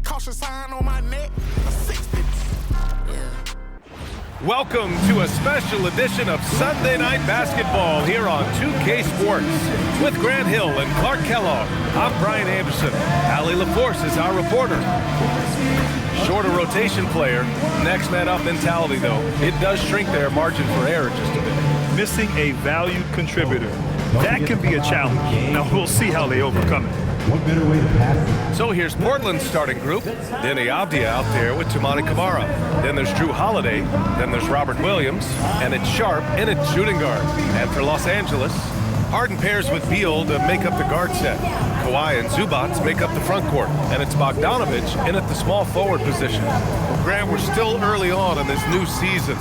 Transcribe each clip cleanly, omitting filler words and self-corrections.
Caution sign on my neck. Welcome to a special edition of Sunday Night Basketball here on 2K Sports. With Grant Hill and Clark Kellogg, I'm Brian Anderson. Allie LaForce is our reporter. Shorter rotation player, next man up mentality though. It does shrink their margin for error just a bit. Missing a valued contributor. That can be a challenge. Now we'll see how they overcome it. What better way to pass? So here's Portland's starting group. Denny Avdia out there with Toumani Camara. Then there's Drew Holiday. Then there's Robert Williams. And it's Sharp in at shooting guard. And for Los Angeles, Harden pairs with Beal to make up the guard set. Kawhi and Zubac make up the front court. And it's Bogdanovic in at the small forward position. Grant, we're still early on in this new season.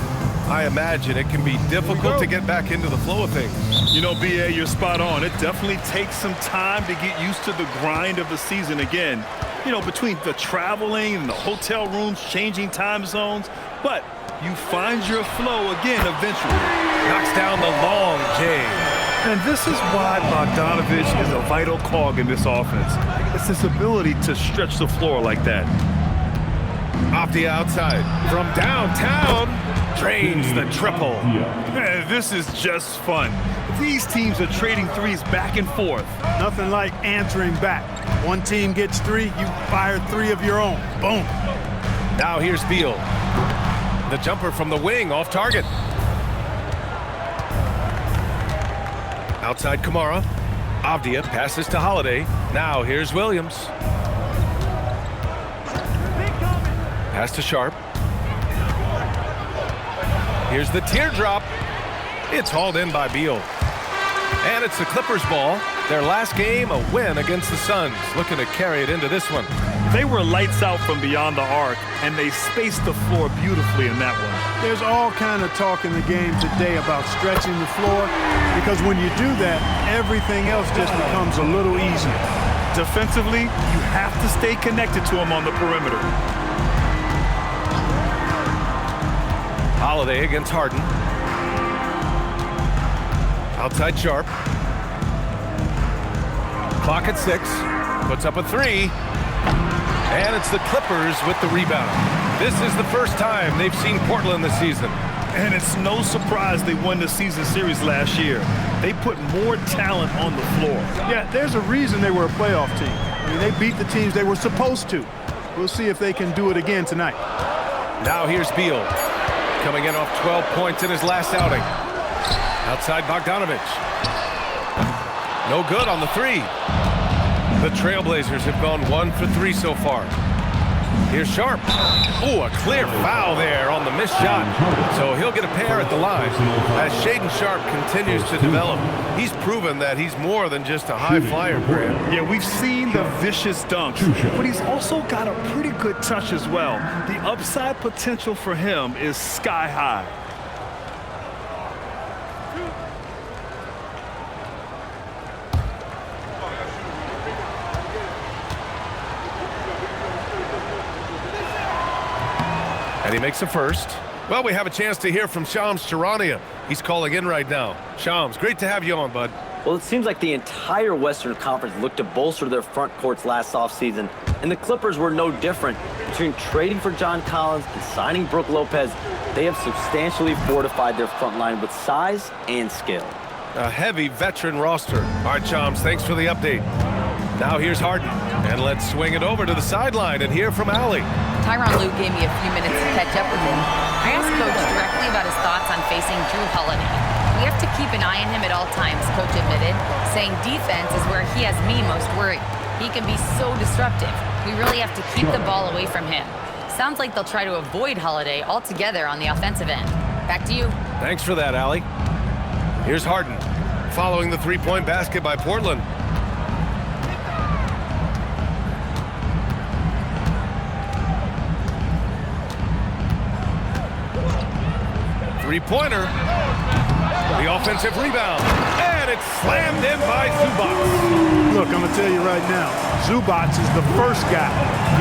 I imagine it can be difficult to get back into the flow of things. You know, B.A., you're spot on. It definitely takes some time to get used to the grind of the season again. You know, between the traveling and the hotel rooms, changing time zones. But you find your flow again eventually. Knocks down the long J. And this is why Bogdanovic is a vital cog in this offense. It's his ability to stretch the floor like that. Off the outside. From downtown, drains the triple. Man, this is just fun. These teams are trading threes back and forth. Nothing like answering back. One team gets three, you fire three of your own. Boom. Now here's Beal. The jumper from the wing off target. Outside Camara. Avdia passes to Holiday. Now here's Williams. Pass to Sharp. Here's the teardrop. It's hauled in by Beal. And it's the Clippers' ball. Their last game, a win against the Suns. Looking to carry it into this one. They were lights out from beyond the arc, and they spaced the floor beautifully in that one. There's all kind of talk in the game today about stretching the floor, because when you do that, everything else just becomes a little easier. Defensively, you have to stay connected to him on the perimeter. Holiday against Harden. Outside Sharp. Clock at 6. Puts up a 3. And it's the Clippers with the rebound. This is the first time they've seen Portland this season. And it's no surprise they won the season series last year. They put more talent on the floor. Yeah, there's a reason they were a playoff team. I mean, they beat the teams they were supposed to. We'll see if they can do it again tonight. Now here's Beal. Coming in off 12 points in his last outing. Outside Bogdanovic. No good on the 3. The Trailblazers have gone 1 for 3 so far. Here's Sharp. Ooh, a clear foul there on the missed shot. So he'll get a pair at the line. As Shaedon Sharp continues to develop, he's proven that he's more than just a high flyer, Grant. Yeah, we've seen the vicious dunks, but he's also got a pretty good touch as well. The upside potential for him is sky high. And he makes a first. Well, we have a chance to hear from Shams Charania. He's calling in right now. Shams, great to have you on, bud. Well, it seems like the entire Western Conference looked to bolster their front courts last offseason, and the Clippers were no different. Between trading for John Collins and signing Brook Lopez, they have substantially fortified their front line with size and skill. A heavy veteran roster. All right, Shams, thanks for the update. Now here's Harden. And let's swing it over to the sideline and hear from Allie. Tyronn Lue gave me a few minutes to catch up with him. I asked Coach directly about his thoughts on facing Drew Holiday. We have to keep an eye on him at all times, Coach admitted, saying defense is where he has me most worried. He can be so disruptive. We really have to keep the ball away from him. Sounds like they'll try to avoid Holiday altogether on the offensive end. Back to you. Thanks for that, Allie. Here's Harden, following the three-point basket by Portland. Three-pointer. The offensive rebound. And it's slammed in by Zubac. Look, I'm going to tell you right now, Zubac is the first guy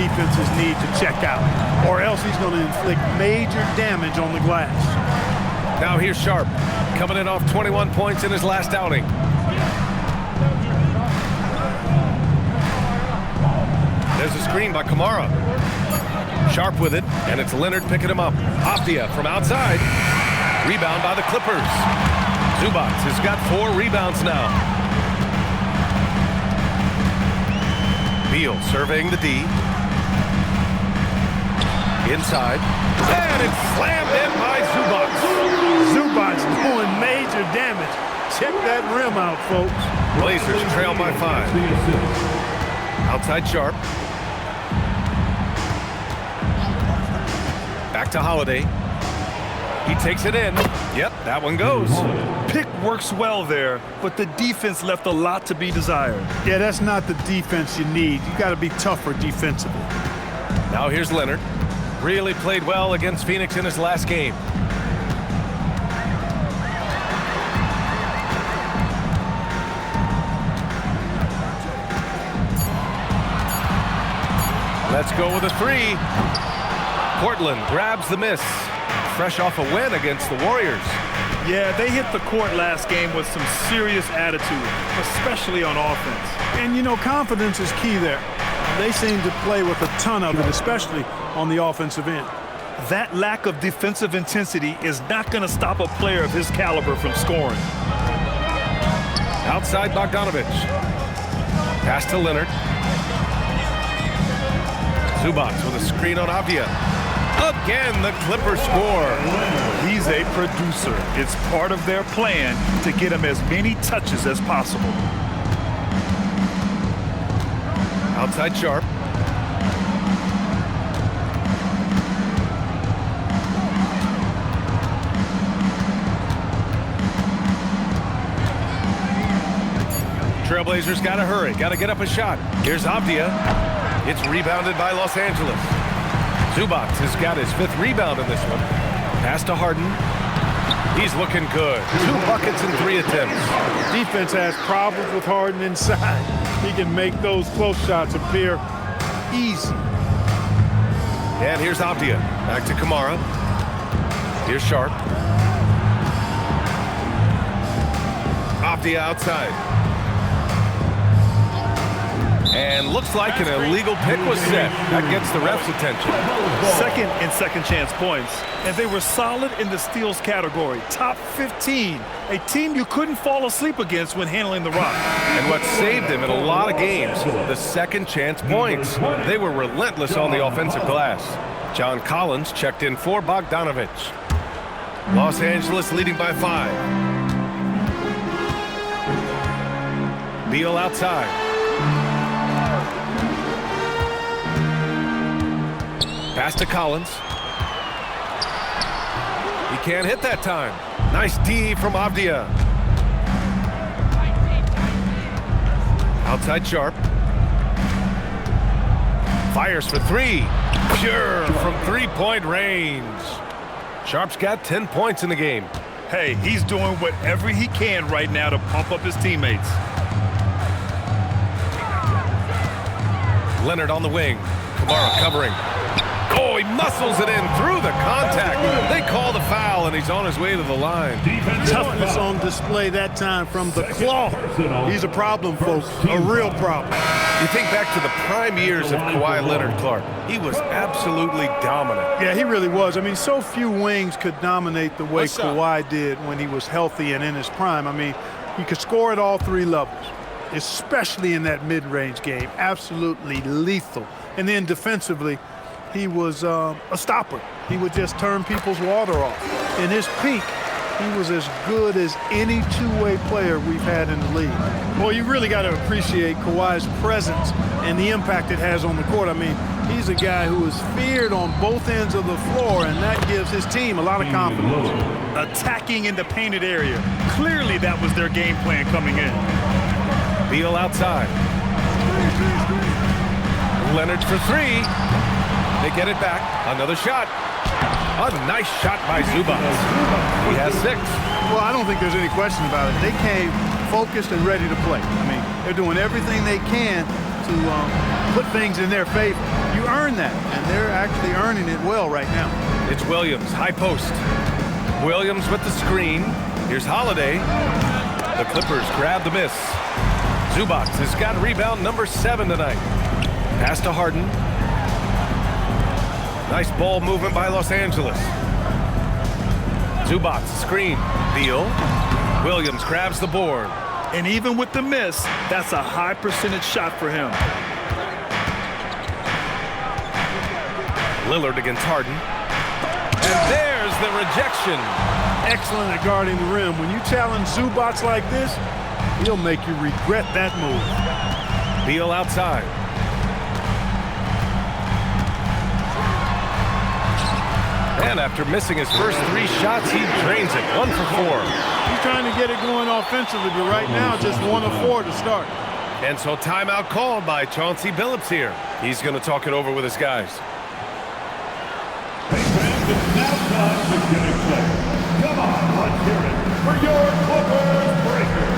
defenses need to check out, or else he's going to inflict major damage on the glass. Now here's Sharp, coming in off 21 points in his last outing. There's a screen by Kamara. Sharp with it, and it's Leonard picking him up. Avdia from outside. Rebound by the Clippers. Zubac has got 4 rebounds now. Beal surveying the D. Inside. And it's slammed in by Zubac. Zubac doing major damage. Check that rim out, folks. Blazers trail by 5. Outside Sharp. Back to Holiday. He takes it in. Yep, that one goes. Pick works well there, but the defense left a lot to be desired. Yeah, that's not the defense you need. You got to be tougher defensively. Now here's Leonard. Really played well against Phoenix in his last game. Let's go with a 3. Portland grabs the miss. Fresh off a win against the Warriors. Yeah, they hit the court last game with some serious attitude, especially on offense. And, you know, confidence is key there. They seem to play with a ton of it, especially on the offensive end. That lack of defensive intensity is not going to stop a player of his caliber from scoring. Outside Bogdanovich. Pass to Leonard. Zubac with a screen on Avdia. Again, the Clippers score. He's a producer. It's part of their plan to get him as many touches as possible. Outside Sharp. Trailblazers got to hurry. Got to get up a shot. Here's Avdia. It's rebounded by Los Angeles. Zubac has got his 5th rebound in this one. Pass to Harden. He's looking good. 2 buckets in 3 attempts. Defense has problems with Harden inside. He can make those close shots appear easy. And here's Avdia. Back to Kamara. Here's Sharp. Avdia outside. And looks like an illegal pick was set. That gets the ref's attention. Second and second chance points. And they were solid in the steals category. Top 15. A team you couldn't fall asleep against when handling the rock. And what saved them in a lot of games, the second chance points. They were relentless on the offensive glass. John Collins checked in for Bogdanovich. Los Angeles leading by 5. Beal outside. Pass to Collins. He can't hit that time. Nice D from Avdia. Outside Sharp. Fires for 3. Pure from 3-point range. Sharp's got 10 points in the game. Hey, he's doing whatever he can right now to pump up his teammates. Leonard on the wing. Kamara covering. Oh, he muscles it in through the contact. They call the foul, and he's on his way to the line. Toughness on display that time from the claw. He's a problem, folks. A real problem. You think back to the prime years of Kawhi Leonard, Clark. He was absolutely dominant. Yeah, he really was. I mean, so few wings could dominate the way Kawhi did when he was healthy and in his prime. I mean, he could score at all 3 levels, especially in that mid-range game. Absolutely lethal. And then defensively, he was a stopper. He would just turn people's water off. In his peak, he was as good as any two-way player we've had in the league. Well, you really got to appreciate Kawhi's presence and the impact it has on the court. I mean, he's a guy who is feared on both ends of the floor, and that gives his team a lot of confidence. Attacking in the painted area. Clearly that was their game plan coming in. Beal outside. Leonard for 3. They get it back. Another shot. A nice shot by Zubac. He has 6. Well, I don't think there's any question about it. They came focused and ready to play. I mean, they're doing everything they can to put things in their favor. You earn that, and they're actually earning it well right now. It's Williams, high post. Williams with the screen. Here's Holiday. The Clippers grab the miss. Zubac has got rebound number 7 tonight. Pass to Harden. Nice ball movement by Los Angeles. Zubac, screen. Beal. Williams grabs the board. And even with the miss, that's a high percentage shot for him. Lillard against Harden. And there's the rejection. Excellent at guarding the rim. When you challenge Zubac like this, he'll make you regret that move. Beal outside. And after missing his first 3 shots, he drains it. 1 for 4. He's trying to get it going offensively, but right now just 1 of 4 to start. And so timeout called by Chauncey Billups here. He's going to talk it over with his guys. Hey fans, it's now time to get excited. Come on, let's hear it for your Clippers Breakers.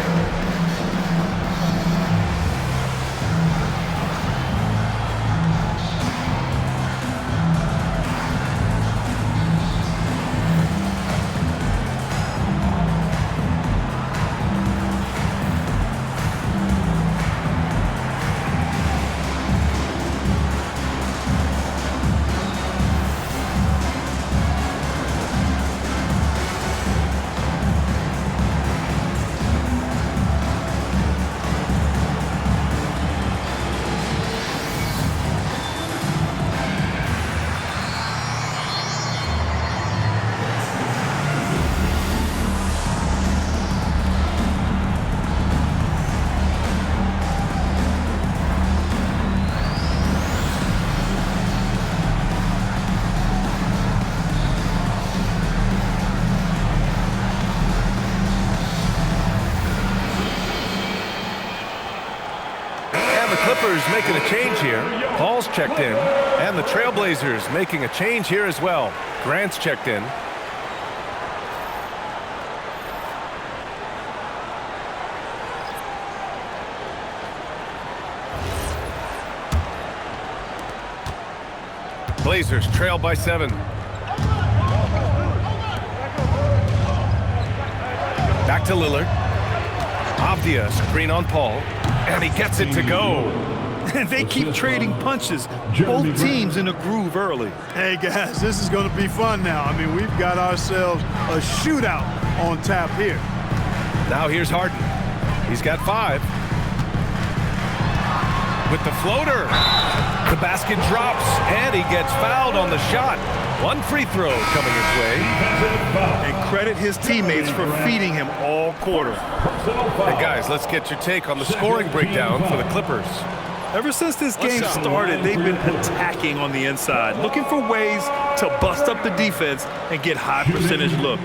Clippers making a change here. Paul's checked in. And the Trailblazers making a change here as well. Grant's checked in. Blazers trail by 7. Back to Lillard. Avdia screen on Paul. And he gets it to go. And they keep trading punches. Both teams in a groove early. Hey, guys, this is going to be fun now. I mean, we've got ourselves a shootout on tap here. Now here's Harden. He's got 5. With the floater. The basket drops, and he gets fouled on the shot. 1 free throw coming his way. And credit his teammates for feeding him all quarter. Hey, guys, let's get your take on the scoring breakdown for the Clippers. Ever since this game started, they've been attacking on the inside, looking for ways to bust up the defense and get high percentage looks.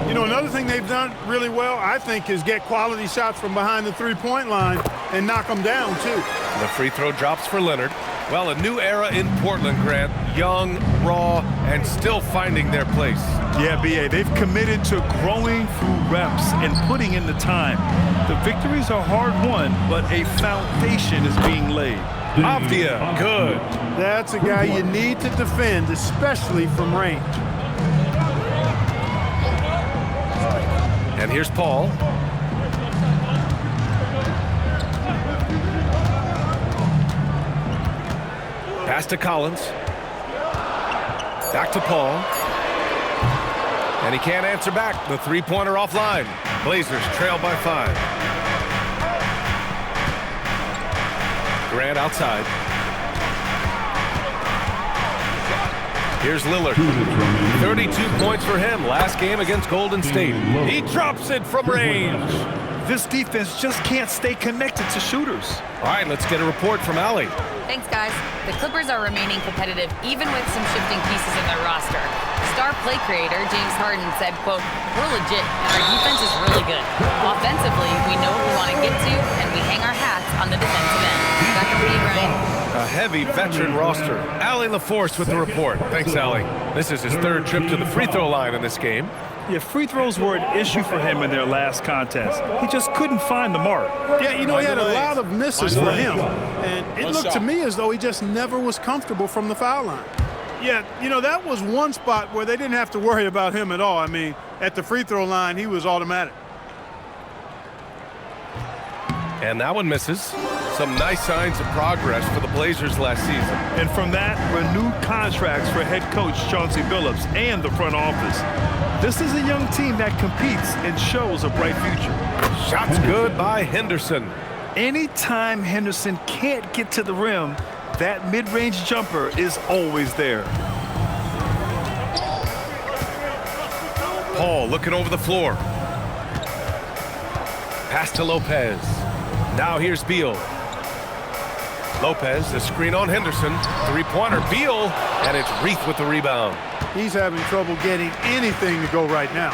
You know, another thing they've done really well, I think, is get quality shots from behind the three-point line and knock them down, too. The free throw drops for Leonard. Well, a new era in Portland, Grant. Young, raw, and still finding their place. Yeah, B.A., they've committed to growing through reps and putting in the time. The victories are hard-won, but a foundation is being laid. Avdia, good. That's a guy you need to defend, especially from range. And here's Paul. Pass to Collins. Back to Paul. And he can't answer back. The three-pointer offline. Blazers trail by 5. Grant outside. Here's Lillard. 32 points for him. Last game against Golden State. He drops it from range. This defense just can't stay connected to shooters. All right, let's get a report from Allie. Thanks, guys. The Clippers are remaining competitive even with some shifting pieces in their roster. Star play creator James Harden said, quote, "We're legit and our defense is really good. Offensively, we know what we want to get to and we hang our hats on the defensive end." Back to you, Ryan. A heavy veteran roster. Allie LaForce with the report. Thanks, Allie. This is his 3rd trip to the free throw line in this game. Yeah, free throws were an issue for him in their last contest. He just couldn't find the mark. Yeah, you know, he had a lot of misses for him. And it looked to me as though he just never was comfortable from the foul line. Yeah, you know, that was one spot where they didn't have to worry about him at all. I mean, at the free throw line, he was automatic. And that one misses. Some nice signs of progress for the Blazers last season. And from that, renewed contracts for head coach Chauncey Billups and the front office. This is a young team that competes and shows a bright future. Shots good by Henderson. Anytime Henderson can't get to the rim, that mid-range jumper is always there. Paul looking over the floor. Pass to Lopez. Now here's Beal. Lopez, the screen on Henderson. Three-pointer, Beal, and it's Reith with the rebound. He's having trouble getting anything to go right now.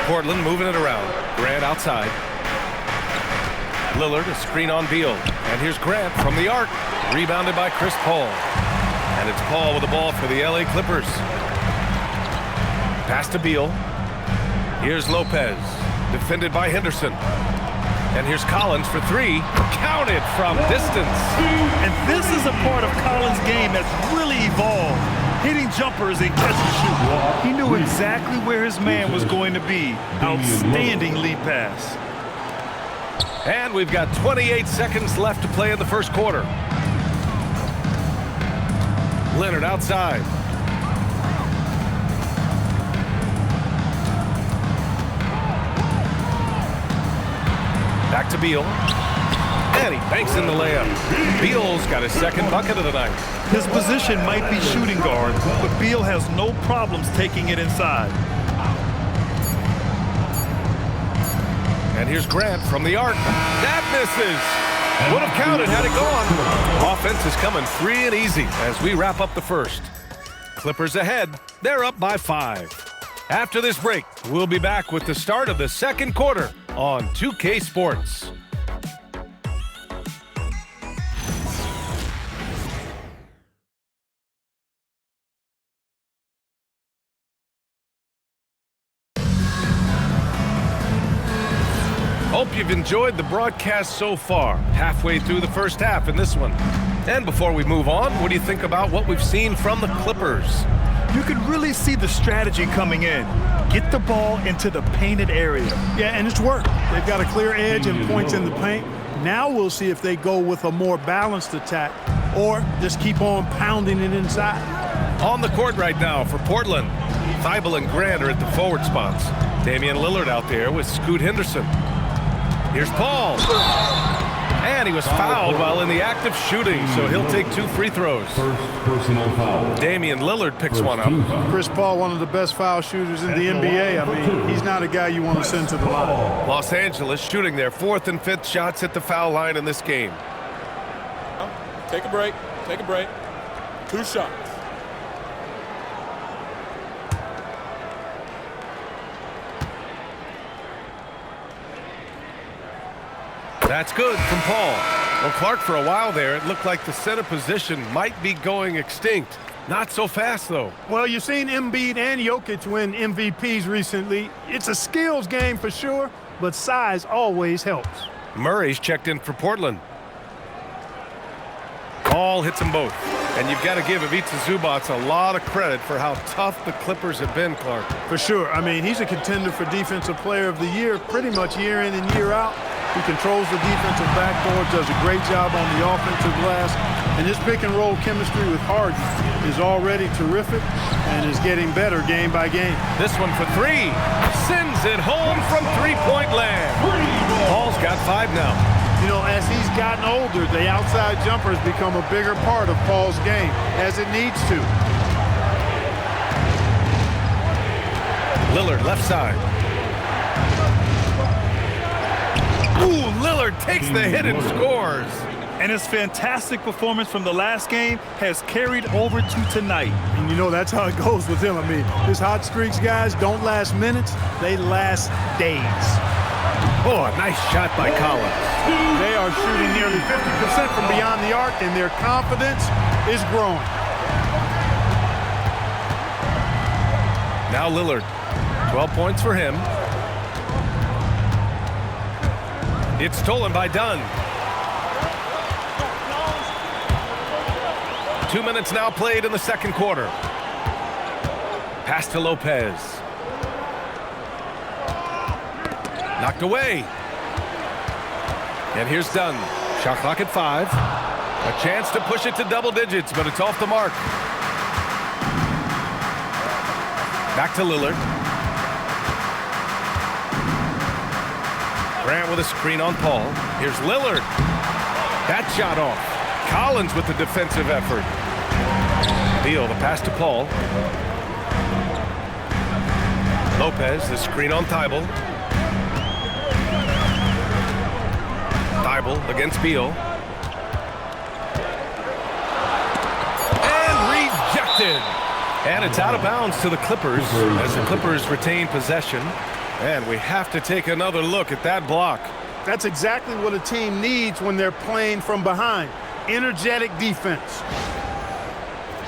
Portland moving it around. Grant outside. Lillard, a screen on Beal. And here's Grant from the arc. Rebounded by Chris Paul. And it's Paul with the ball for the LA Clippers. Pass to Beal. Here's Lopez. Defended by Henderson. And here's Collins for three. Counted from distance. And this is a part of Collins' game that's really evolved. Hitting jumpers and catch and shoot. He knew exactly where his man was going to be. Outstanding lead pass. And we've got 28 seconds left to play in the first quarter. Leonard outside. Back to Beal. And he banks in the layup. Beal's got his second bucket of the night. His position might be shooting guard, but Beal has no problems taking it inside. And here's Grant from the arc. That misses. Would have counted had it gone. Offense is coming free and easy as we wrap up the first. Clippers ahead. They're up by 5. After this break, we'll be back with the start of the second quarter on 2K Sports. Hope you've enjoyed the broadcast so far. Halfway through the first half in this one. And before we move on, what do you think about what we've seen from the Clippers? You can really see the strategy coming in. Get the ball into the painted area. Yeah, and it's worked. They've got a clear edge and points in the paint. Now we'll see if they go with a more balanced attack or just keep on pounding it inside. On the court right now for Portland, Thibault and Grant are at the forward spots. Damian Lillard out there with Scoot Henderson. Here's Paul. And he was fouled while in the act of shooting, so he'll take 2 free throws. First personal foul. Damian Lillard picks one up. Chris Paul, one of the best foul shooters in the NBA. I mean, he's not a guy you want to send to the line. Los Angeles shooting their 4th and 5th shots at the foul line in this game. Take a break. Take a break. 2 shots. That's good from Paul. Well, Clark, for a while there, it looked like the center position might be going extinct. Not so fast, though. Well, you've seen Embiid and Jokic win MVPs recently. It's a skills game for sure, but size always helps. Murray's checked in for Portland. Paul hits them both. And you've got to give Ivica Zubac a lot of credit for how tough the Clippers have been, Clark. For sure. I mean, he's a contender for Defensive Player of the Year pretty much year in and year out. He controls the defensive backboard, does a great job on the offensive glass, and his pick-and-roll chemistry with Harden is already terrific and is getting better game by game. This one for 3. Sends it home from three-point land. Paul's got 5 now. You know, as he's gotten older, the outside jumper has become a bigger part of Paul's game, as it needs to. Lillard left side. Ooh, Lillard takes the hit and scores. And his fantastic performance from the last game has carried over to tonight. And you know, that's how it goes with him. I mean, his hot streaks, guys, don't last minutes. They last days. Oh, a nice shot by Collins. They are shooting nearly 50% from beyond the arc, and their confidence is growing. Now Lillard. 12 points for him. It's stolen by Dunn. 2 minutes now played in the second quarter. Pass to Lopez. Knocked away. And here's Dunn. Shot clock at 5. A chance to push it to double digits, but it's off the mark. Back to Lillard. Grant with a screen on Paul. Here's Lillard. That shot off. Collins with the defensive effort. Beal, the pass to Paul. Lopez, the screen on Thibault. Thibault against Beal. And rejected. And it's out of bounds to the Clippers as the Clippers retain possession. And we have to take another look at that block. That's exactly what a team needs when they're playing from behind. Energetic defense.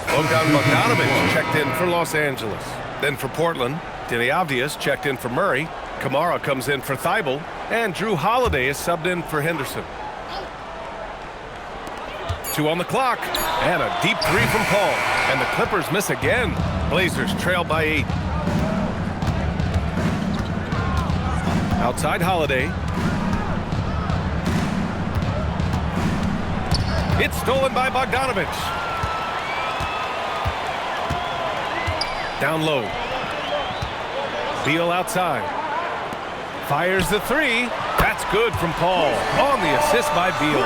Bogdan Bogdanović checked in for Los Angeles. Then for Portland, Denny Avdias checked in for Murray. Kamara comes in for Thibault. And Drew Holiday is subbed in for Henderson. 2 on the clock. And a deep 3 from Paul. And the Clippers miss again. Blazers trail by 8. Outside Holiday. It's stolen by Bogdanović. Down low. Beal outside. Fires the 3. That's good from Paul. On the assist by Beal.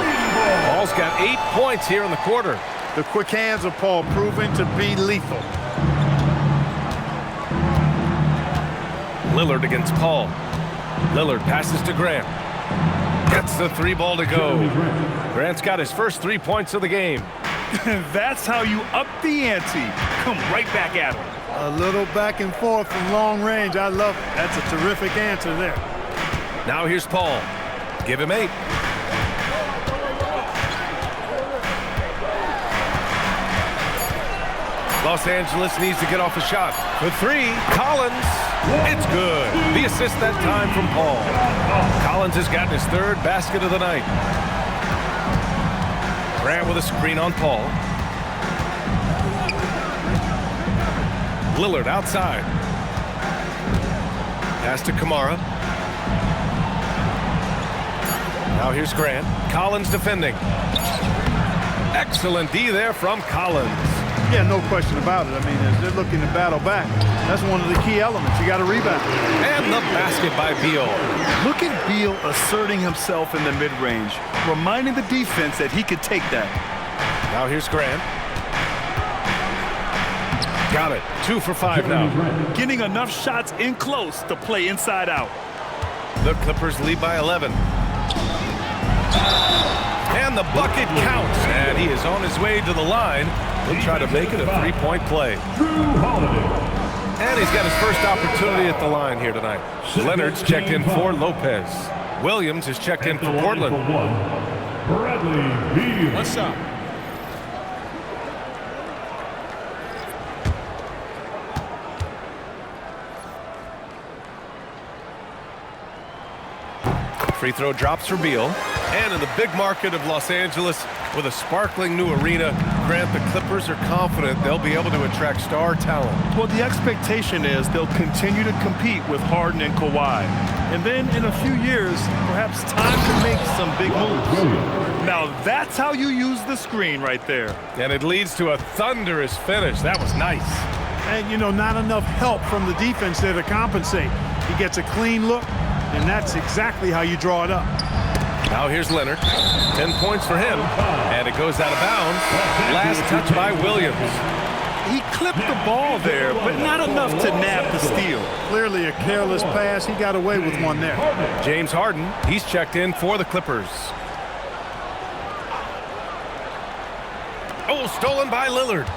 Paul's got 8 points here in the quarter. The quick hands of Paul proving to be lethal. Lillard against Paul. Lillard passes to Grant. Gets the 3 ball to go. Grant's got his first 3 points of the game. That's how you up the ante. Come right back at him. A little back and forth from long range. I love it. That's a terrific answer there. Now here's Paul. Give him 8. Los Angeles needs to get off a shot. For 3, Collins. It's good. The assist that time from Paul. Collins has gotten his 3rd basket of the night. Grant with a screen on Paul. Lillard outside. Pass to Kamara. Now here's Grant. Collins defending. Excellent D there from Collins. Yeah, no question about it. I mean, as they're looking to battle back, that's one of the key elements. You got to rebound. And the basket by Beal. Look at Beal asserting himself in the mid-range, reminding the defense that he could take that. Now here's Grant. Got it. 2 for 5 now. Getting enough shots in close to play inside out. The Clippers lead by 11. And the bucket counts. And he is on his way to the line. He'll try to make it a 3-point play. And he's got his first opportunity at the line here tonight. Leonard's checked in for Lopez. Williams is checked in for Portland. Bradley Beal. One shot. Free throw drops for Beal. And in the big market of Los Angeles, with a sparkling new arena, Grant, the Clippers are confident they'll be able to attract star talent. Well, the expectation is they'll continue to compete with Harden and Kawhi. And then in a few years, perhaps time to make some big moves. Now that's how you use the screen right there. And it leads to a thunderous finish. That was nice. And, you know, not enough help from the defense there to compensate. He gets a clean look, and that's exactly how you draw it up. Now here's Leonard. 10 points for him. And it goes out of bounds. Last touch by Williams. He clipped the ball there, but not enough to nab the steal. Clearly a careless pass. He got away with one there. James Harden, he's checked in for the Clippers. Oh, stolen by Lillard.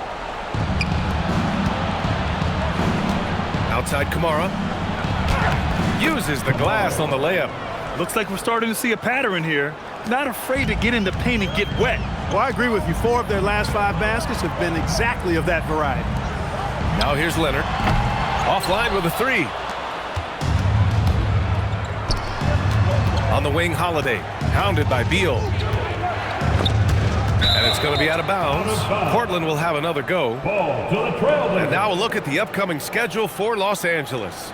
Outside Kamara. Uses the glass on the layup. Looks like we're starting to see a pattern here. Not afraid to get in the paint and get wet. Well, I agree with you. 4 of their last 5 baskets have been exactly of that variety. Now here's Leonard. Offline with a 3. On the wing, Holiday. Hounded by Beal. And it's going to be out of bounds. Portland will have another go. Ball to the Trailblazers. And now a look at the upcoming schedule for Los Angeles.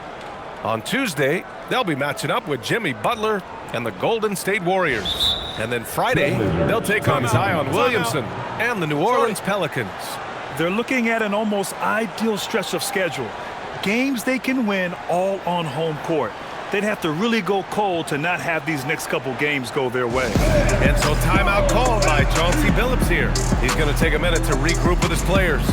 On Tuesday, they'll be matching up with Jimmy Butler and the Golden State Warriors. And then Friday, they'll take on Zion Williamson and the New Orleans Pelicans. They're looking at an almost ideal stretch of schedule. Games they can win all on home court. They'd have to really go cold to not have these next couple games go their way. And so timeout called by Chauncey Billups here. He's going to take a minute to regroup with his players.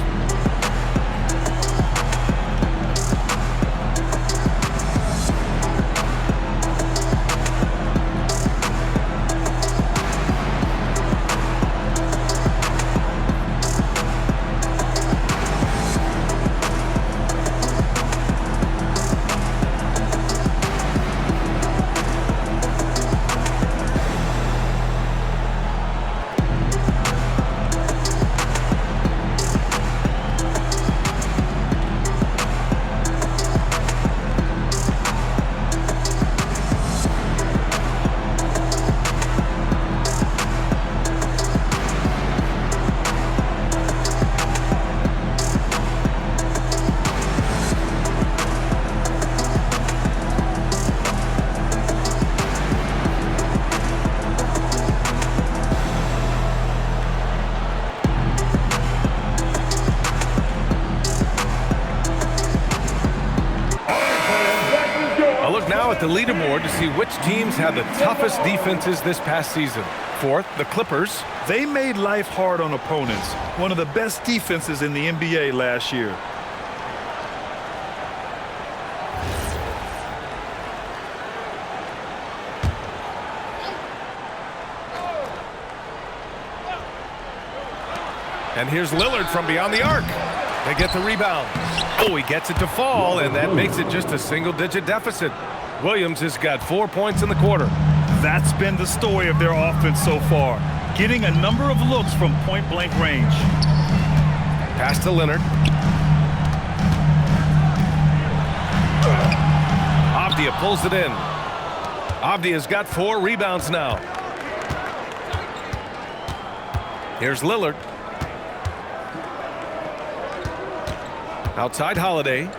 At the leaderboard to see which teams had the toughest defenses this past season. Fourth, the Clippers. They made life hard on opponents. One of the best defenses in the NBA last year. And here's Lillard from beyond the arc. They get the rebound. Oh, he gets it to fall, and that makes it just a single-digit deficit. Williams has got 4 points in the quarter. That's been the story of their offense so far, getting a number of looks from point-blank range. Pass to Leonard. Avdija pulls it in. Avdija's got 4 rebounds now. Here's Lillard. Outside Holiday.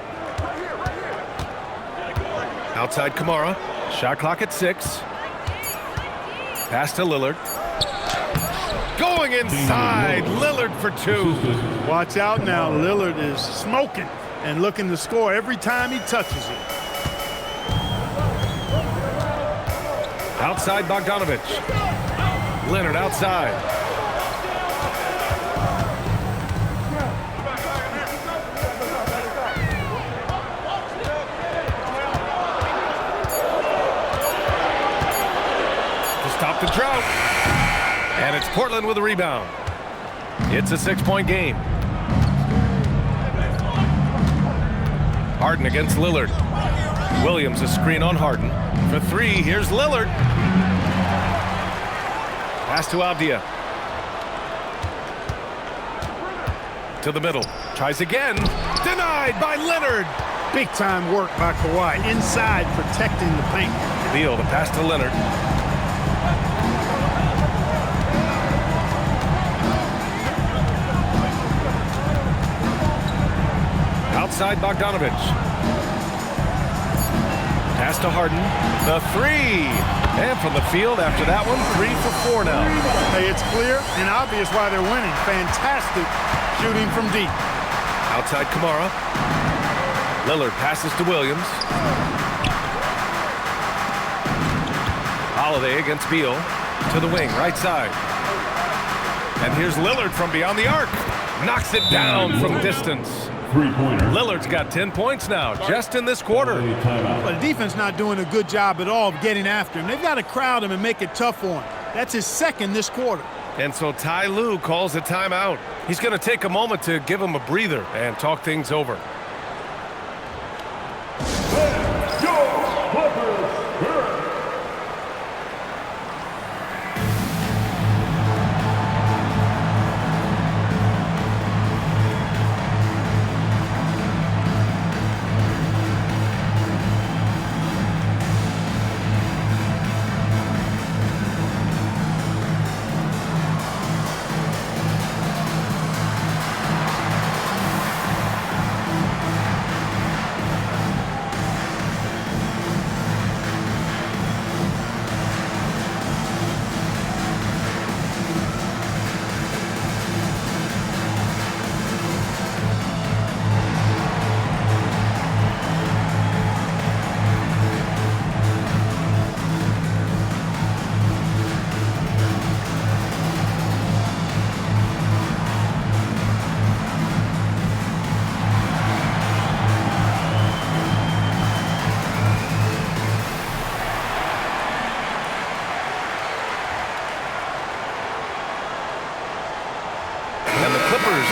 Outside Kamara. Shot clock at 6. Pass to Lillard. Going inside. Lillard for 2. Watch out now. Lillard is smoking and looking to score every time he touches it. Outside Bogdanovich. Leonard outside. Stop the drought. And it's Portland with a rebound. It's a 6-point game. Harden against Lillard. Williams a screen on Harden. For 3, here's Lillard. Pass to Avdija. To the middle. Tries again. Denied by Leonard. Big time work by Kawhi. Inside protecting the paint. Beal, the pass to Leonard. Outside Bogdanovich. Pass to Harden. The 3. And from the field after that one, 3 for 4 now. Hey, it's clear and obvious why they're winning. Fantastic shooting from deep. Outside Kamara. Lillard passes to Williams. Holiday against Beal. To the wing, right side. And here's Lillard from beyond the arc. Knocks it down from distance. Lillard's got 10 points now, just in this quarter. But the defense not doing a good job at all of getting after him. They've got to crowd him and make it tough for him. That's his second this quarter. And so Ty Lue calls a timeout. He's going to take a moment to give him a breather and talk things over.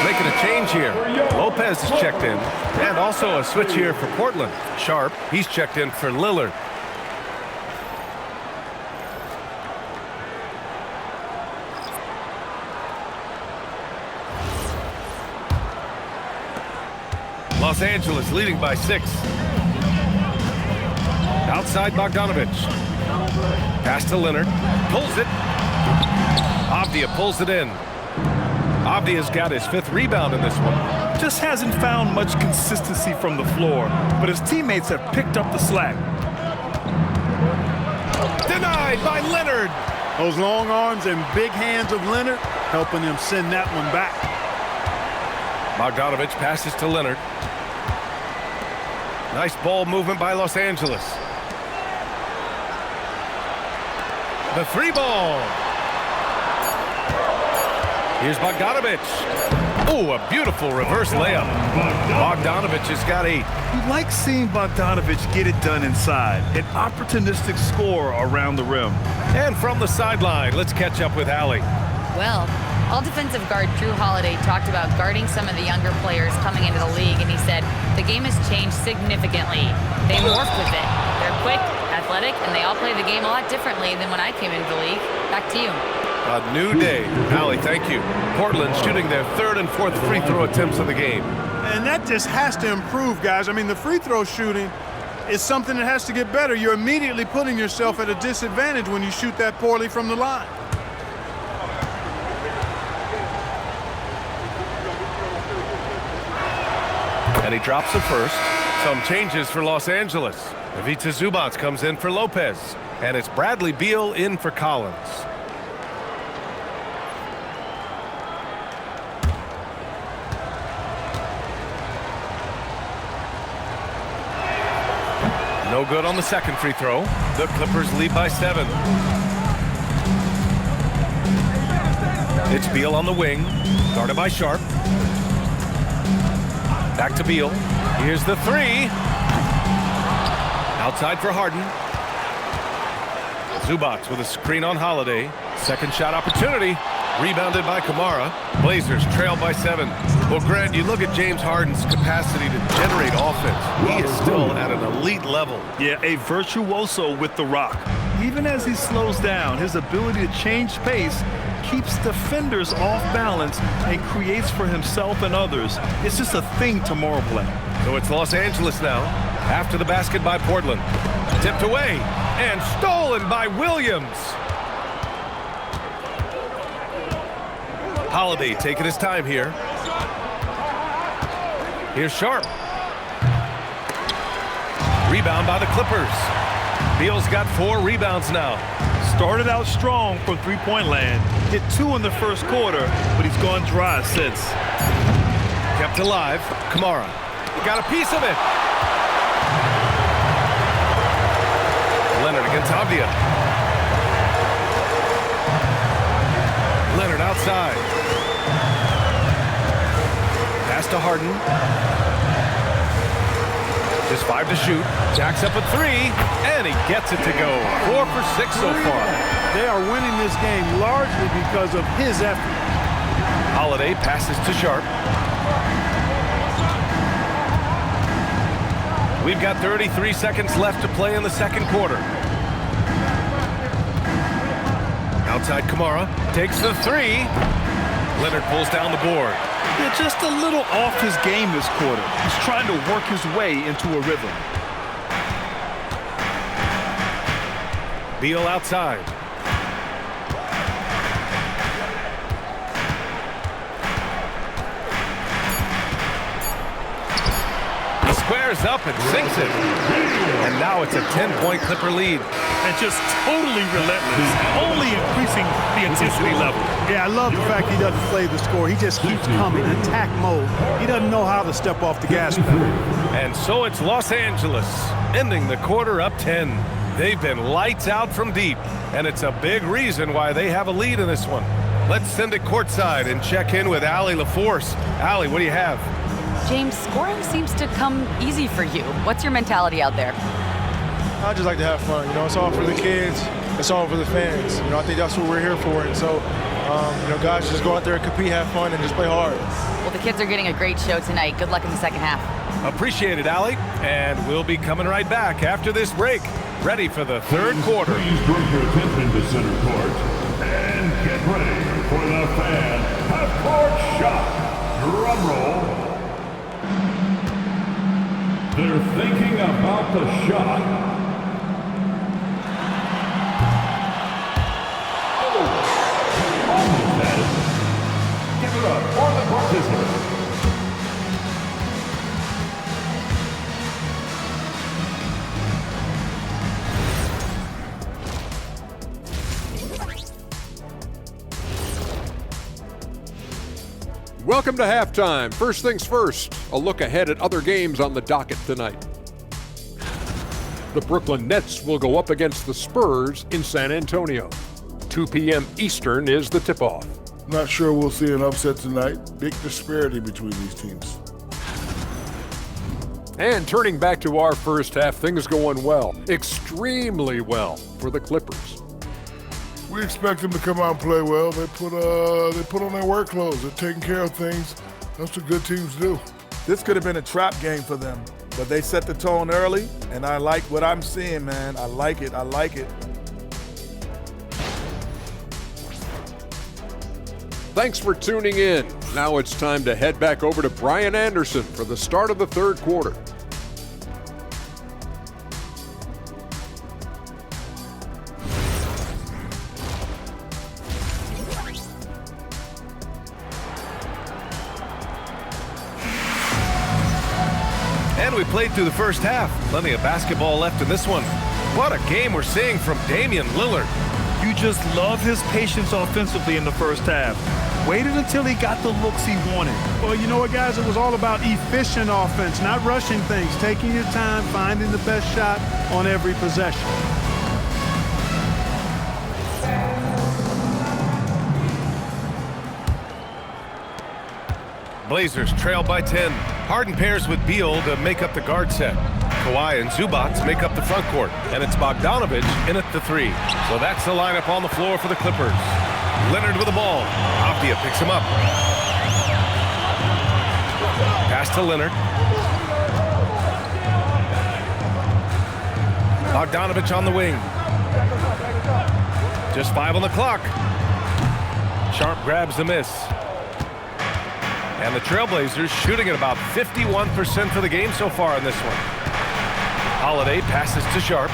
making a change here. Lopez is checked in. And also a switch here for Portland. Sharp, he's checked in for Lillard. Los Angeles leading by 6. Outside Bogdanovich. Pass to Leonard. Pulls it. Avdia pulls it in. Avdia's got his 5th rebound in this one. Just hasn't found much consistency from the floor, but his teammates have picked up the slack. Denied by Leonard. Those long arms and big hands of Leonard helping him send that one back. Bogdanovich passes to Leonard. Nice ball movement by Los Angeles. The 3 ball. Here's Bogdanovich. Oh, a beautiful reverse layup. Bogdanovich has got 8. You like seeing Bogdanovich get it done inside. An opportunistic score around the rim. And from the sideline, let's catch up with Allie. Well, all defensive guard Drew Holiday talked about guarding some of the younger players coming into the league, and he said the game has changed significantly. They morphed with it. They're quick, athletic, and they all play the game a lot differently than when I came into the league. Back to you. A new day. Allie, thank you. Portland shooting their 3rd and 4th free throw attempts of the game. And that just has to improve, guys. I mean, the free throw shooting is something that has to get better. You're immediately putting yourself at a disadvantage when you shoot that poorly from the line. And he drops the first. Some changes for Los Angeles. Ivica Zubac comes in for Lopez. And it's Bradley Beal in for Collins. No good on the second free throw. The Clippers lead by 7. It's Beal on the wing. Guarded by Sharp. Back to Beal. Here's the 3. Outside for Harden. Zubac with a screen on Holiday. Second shot opportunity. Rebounded by Kamara. Blazers trail by 7. Well, Grant, you look at James Harden's capacity to generate offense. He is still at an elite level. Yeah, a virtuoso with the rock. Even as he slows down, his ability to change pace keeps defenders off balance and creates for himself and others. It's just a thing tomorrow play. So it's Los Angeles now. After the basket by Portland. Tipped away and stolen by Williams. Holiday taking his time here. Here's Sharp. Rebound by the Clippers. Beal's got 4 rebounds now. Started out strong from three-point land. Hit 2 in the first quarter, but he's gone dry since. Kept alive. Kamara. Got a piece of it. Leonard against Avdia. Leonard outside. Pass to Harden. Just 5 to shoot. Jacks up a 3, and he gets it to go. 4 for 6 so far. They are winning this game largely because of his effort. Holiday passes to Sharp. We've got 33 seconds left to play in the second quarter. Outside Kamara. Takes the 3. Leonard pulls down the board. Yeah, just a little off his game this quarter. He's trying to work his way into a rhythm. Beal outside. He squares up and sinks it. And now it's a 10-point Clipper lead. And just totally relentless, only increasing the intensity level. Yeah, I love the fact he doesn't play the score. He just keeps coming, attack mode. He doesn't know how to step off the gas pedal. And so it's Los Angeles, ending the quarter up 10. They've been lights out from deep, and it's a big reason why they have a lead in this one. Let's send it courtside and check in with Allie LaForce. Allie, what do you have? James, scoring seems to come easy for you. What's your mentality out there? I just like to have fun. You know, it's all for the kids. It's all for the fans. You know, I think that's what we're here for. And so Guys just go out there and compete, have fun, and just play hard. Well, the kids are getting a great show tonight. Good luck in the second half. Appreciate it, Allie. And we'll be coming right back after this break. Ready for the third quarter. Please bring your attention to center court and get ready for the fan half-court shot. Drum roll. They're thinking about the shot. Almost had it. Give it up for the participant. Welcome to halftime. First things first, a look ahead at other games on the docket tonight. The Brooklyn Nets will go up against the Spurs in San Antonio. 2 p.m. Eastern is the tip-off. Not sure we'll see an upset tonight. Big disparity between these teams. And turning back to our first half, things going well, extremely well for the Clippers. We expect them to come out and play well. They put on their work clothes. They're taking care of things. That's what good teams do. This could have been a trap game for them, but they set the tone early, and I like what I'm seeing, man. I like it. Thanks for tuning in. Now it's time to head back over to Brian Anderson for the start of the third quarter. And we played through the first half. Plenty of basketball left in this one. What a game we're seeing from Damian Lillard. You just love his patience offensively in the first half. Waited until he got the looks he wanted. Well, you know what, guys? It was all about efficient offense, not rushing things, taking your time, finding the best shot on every possession. Blazers trail by 10. Harden pairs with Beal to make up the guard set. Kawhi and Zubac make up the front court, and it's Bogdanovic in at the 3. So that's the lineup on the floor for the Clippers. Leonard with the ball. Avdia picks him up. Pass to Leonard. Bogdanovic on the wing. Just 5 on the clock. Sharp grabs the miss. And the Trailblazers shooting at about 51% for the game so far in this one. Holiday passes to Sharp.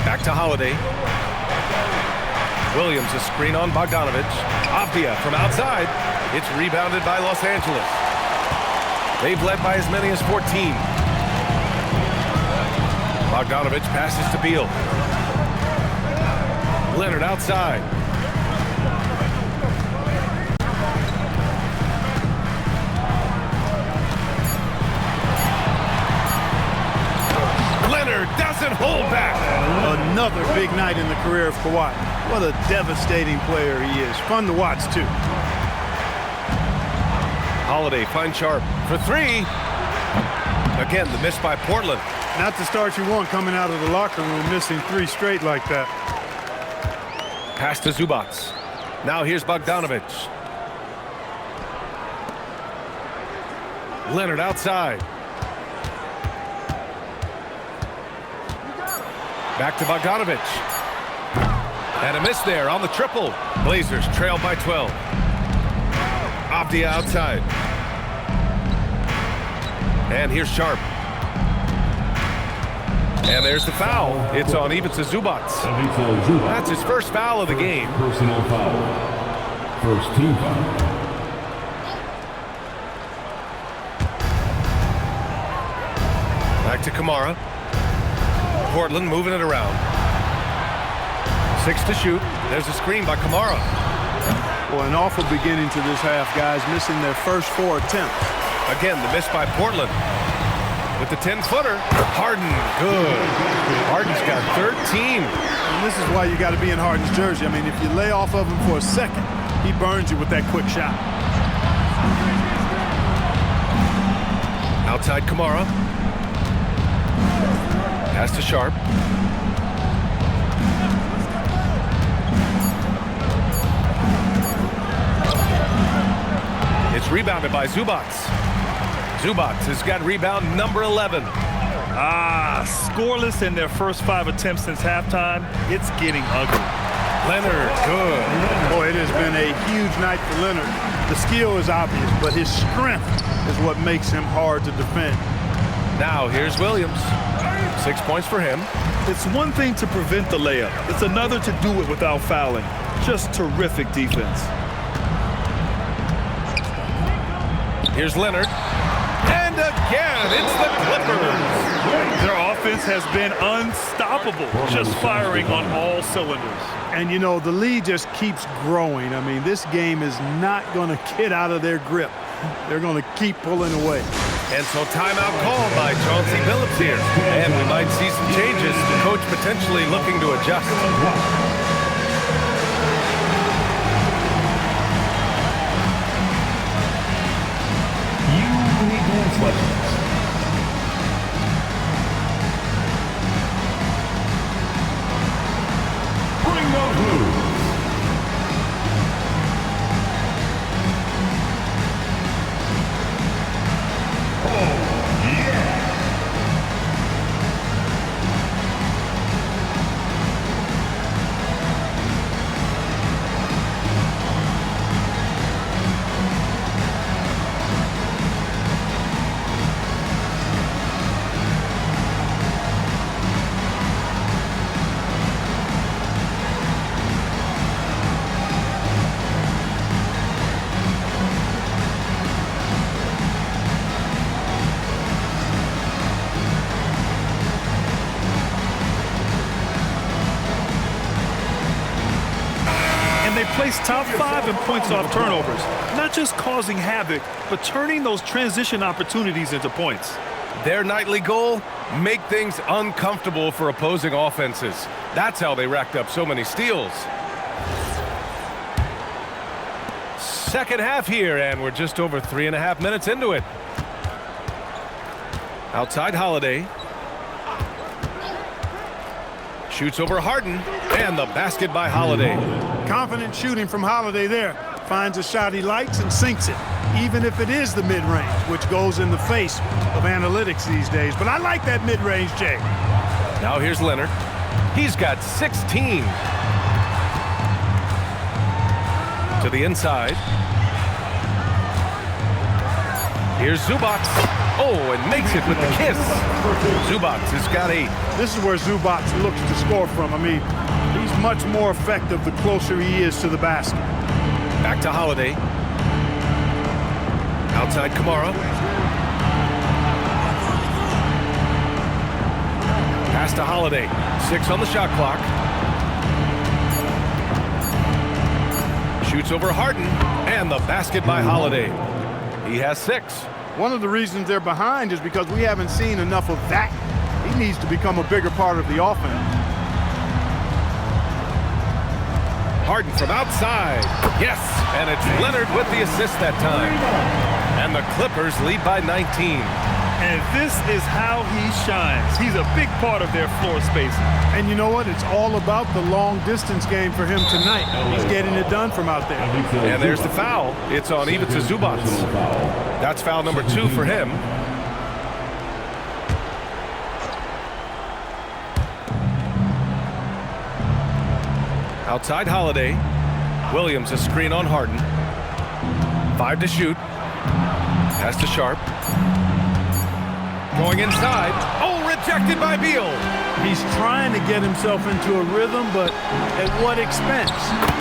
Back to Holiday. Williams a screen on Bogdanovic. Avdia from outside. It's rebounded by Los Angeles. They've led by as many as 14. Bogdanovic passes to Beal. Leonard outside. Leonard doesn't hold back. Another big night in the career of Kawhi. What a devastating player he is. Fun to watch, too. Holiday finds Sharp for 3. Again, the miss by Portland. Not the start you want coming out of the locker room, missing 3 straight like that. Pass to Zubac. Now here's Bogdanovic. Leonard outside. Back to Bogdanovic. And a miss there on the triple. Blazers trail by 12. Avdia outside. And here's Sharp. And there's the foul. It's on Ivica Zubac. That's his first foul of the game. Personal foul. First team foul. Back to Kamara. Portland moving it around. 6 to shoot. There's a screen by Kamara. Well, an awful beginning to this half, guys, missing their first 4 attempts. Again, the miss by Portland. With the 10-footer, Harden, good. Harden's got 13. And this is why you got to be in Harden's jersey. I mean, if you lay off of him for a second, he burns you with that quick shot. Outside Kamara. Pass to Sharp. It's rebounded by Zubac. Zubac has got rebound number 11. Scoreless in their first 5 attempts since halftime. It's getting ugly. Leonard, good. Boy, it has been a huge night for Leonard. The skill is obvious, but his strength is what makes him hard to defend. Now here's Williams. 6 points for him. It's one thing to prevent the layup. It's another to do it without fouling. Just terrific defense. Here's Leonard. And again, it's the Clippers. Their offense has been unstoppable, just firing on all cylinders. And, you know, the lead just keeps growing. I mean, this game is not going to get out of their grip. They're going to keep pulling away. And so timeout called by Chauncey Billups here. And we might see some changes. The coach potentially looking to adjust. Bring those moves. They place top 5 in points off turnovers, not just causing havoc, but turning those transition opportunities into points. Their nightly goal, make things uncomfortable for opposing offenses. That's how they racked up so many steals. Second half here, and we're just over 3.5 minutes into it. Outside Holiday. Shoots over Harden, and the basket by Holiday. Confident shooting from Holiday there. Finds a shot he likes and sinks it, even if it is the mid-range, which goes in the face of analytics these days. But I like that mid-range, Jay. Now here's Leonard. He's got 16. To the inside. Here's Zubac. Oh, and makes it with the kiss. Zubac has got 8. This is where Zubac looks to score from. I mean, he's much more effective the closer he is to the basket. Back to Holiday. Outside Kamara. Pass to Holiday. 6 on the shot clock. Shoots over Harden. And the basket by Holiday. He has 6. One of the reasons they're behind is because we haven't seen enough of that. He needs to become a bigger part of the offense. Harden from outside. Yes, and it's Leonard with the assist that time. And the Clippers lead by 19. And this is how he shines. He's a big part of their floor spacing. And you know what? It's all about the long-distance game for him tonight. He's getting it done from out there. And there's the foul. It's on Ivica Zubac. That's foul number 2 for him. Outside Holiday. Williams a screen on Harden. 5 to shoot. Pass to Sharp. Going inside. Oh, rejected by Beal. He's trying to get himself into a rhythm, but at what expense?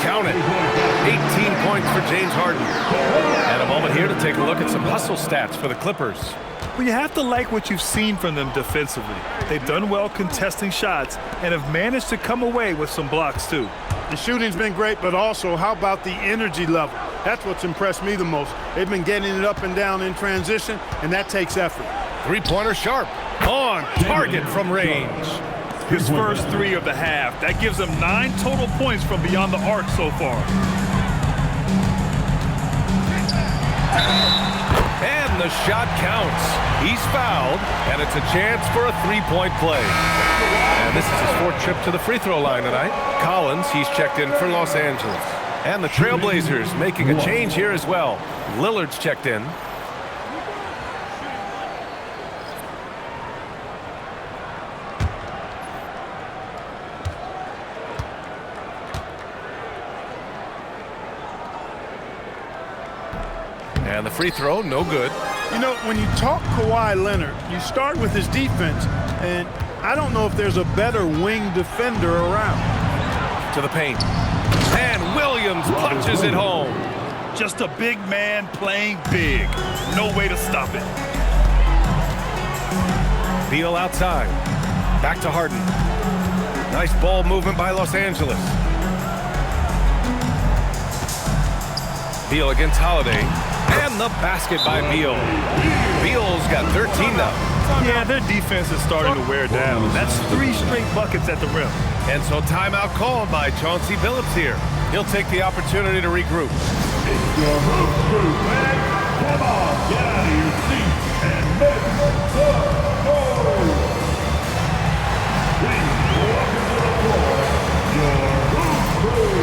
Count it. 18 points for James Harden. And a moment here to take a look at some hustle stats for the Clippers. Well, you have to like what you've seen from them defensively. They've done well contesting shots and have managed to come away with some blocks, too. The shooting's been great, but also how about the energy level? That's what's impressed me the most. They've been getting it up and down in transition, and that takes effort. Three-pointer Sharp. On target from range. His first 3 of the half. That gives him 9 total points from beyond the arc so far. And the shot counts. He's fouled, and it's a chance for a 3-point play. And this is his 4th trip to the free throw line tonight. Collins, he's checked in for Los Angeles. And the Trailblazers making a change here as well. Lillard's checked in. And the free throw, no good. You know, when you talk Kawhi Leonard, you start with his defense, and I don't know if there's a better wing defender around. To the paint. And Williams punches it home. Just a big man playing big. No way to stop it. Beal outside. Back to Harden. Nice ball movement by Los Angeles. Beal against Holiday. And the basket by Beal. Beal's got 13 now. Yeah, their defense is starting to wear down. That's 3 straight buckets at the rim. And so timeout called by Chauncey Billups here. He'll take the opportunity to regroup. It's your hoop crew, man. Come on, get out of your seats and make some noise. Please welcome to the floor, your hoop crew.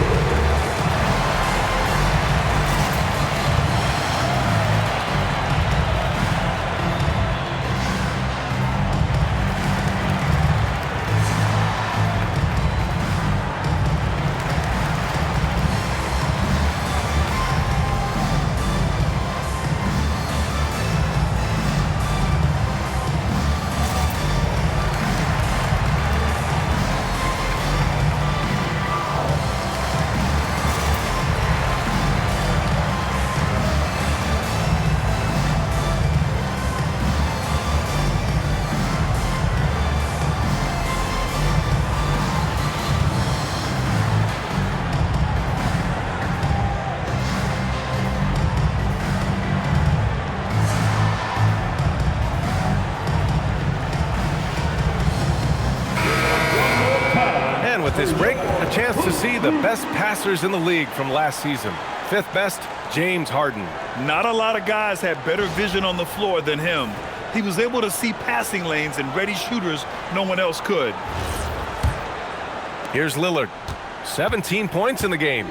This break, a chance to see the best passers in the league from last season. 5th best, James Harden. Not a lot of guys had better vision on the floor than him. He was able to see passing lanes and ready shooters no one else could. Here's Lillard. 17 points in the game.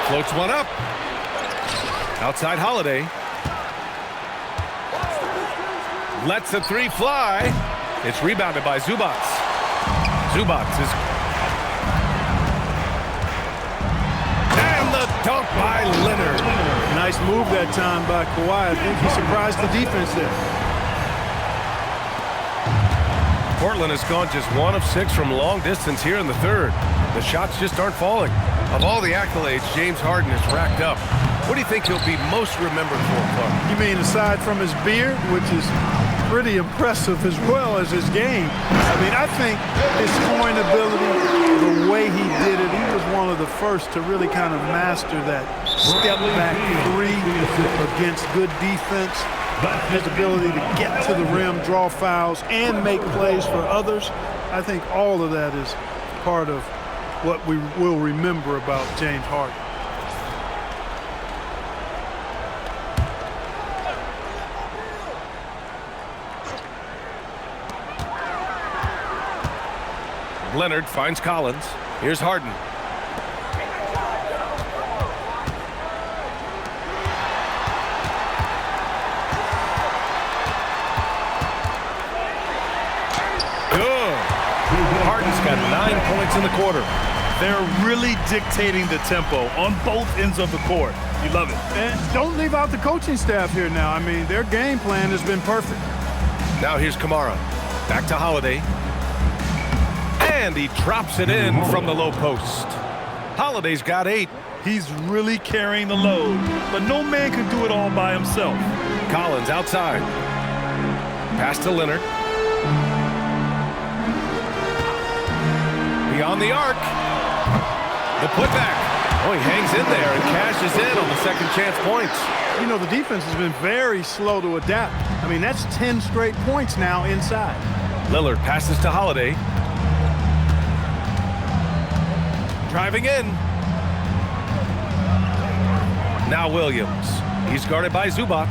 Floats one up. Outside Holiday. Lets a 3 fly. It's rebounded by Zubac. Zubac is... And the dunk by Leonard. Nice move that time by Kawhi. I think he surprised the defense there. Portland has gone just 1 of 6 from long distance here in the 3rd. The shots just aren't falling. Of all the accolades James Harden has racked up, what do you think he'll be most remembered for, Clark? You mean aside from his beard, which is pretty impressive as well as his game? I mean, I think his scoring ability, the way he did it, he was one of the first to really kind of master that step-back 3 against good defense. His ability to get to the rim, draw fouls, and make plays for others. I think all of that is part of what we will remember about James Harden. Leonard finds Collins. Here's Harden. Good. Harden's got 9 points in the quarter. They're really dictating the tempo on both ends of the court. You love it. And don't leave out the coaching staff here now. I mean, their game plan has been perfect. Now here's Kamara. Back to Holiday. And he drops it in from the low post. Holiday's got 8. He's really carrying the load, but no man can do it all by himself. Collins outside. Pass to Leonard. Beyond the arc. The putback. Oh, he hangs in there and cashes in on the second chance points. You know, the defense has been very slow to adapt. I mean, that's 10 straight points now inside. Lillard passes to Holiday. Driving in. Now Williams. He's guarded by Zubac.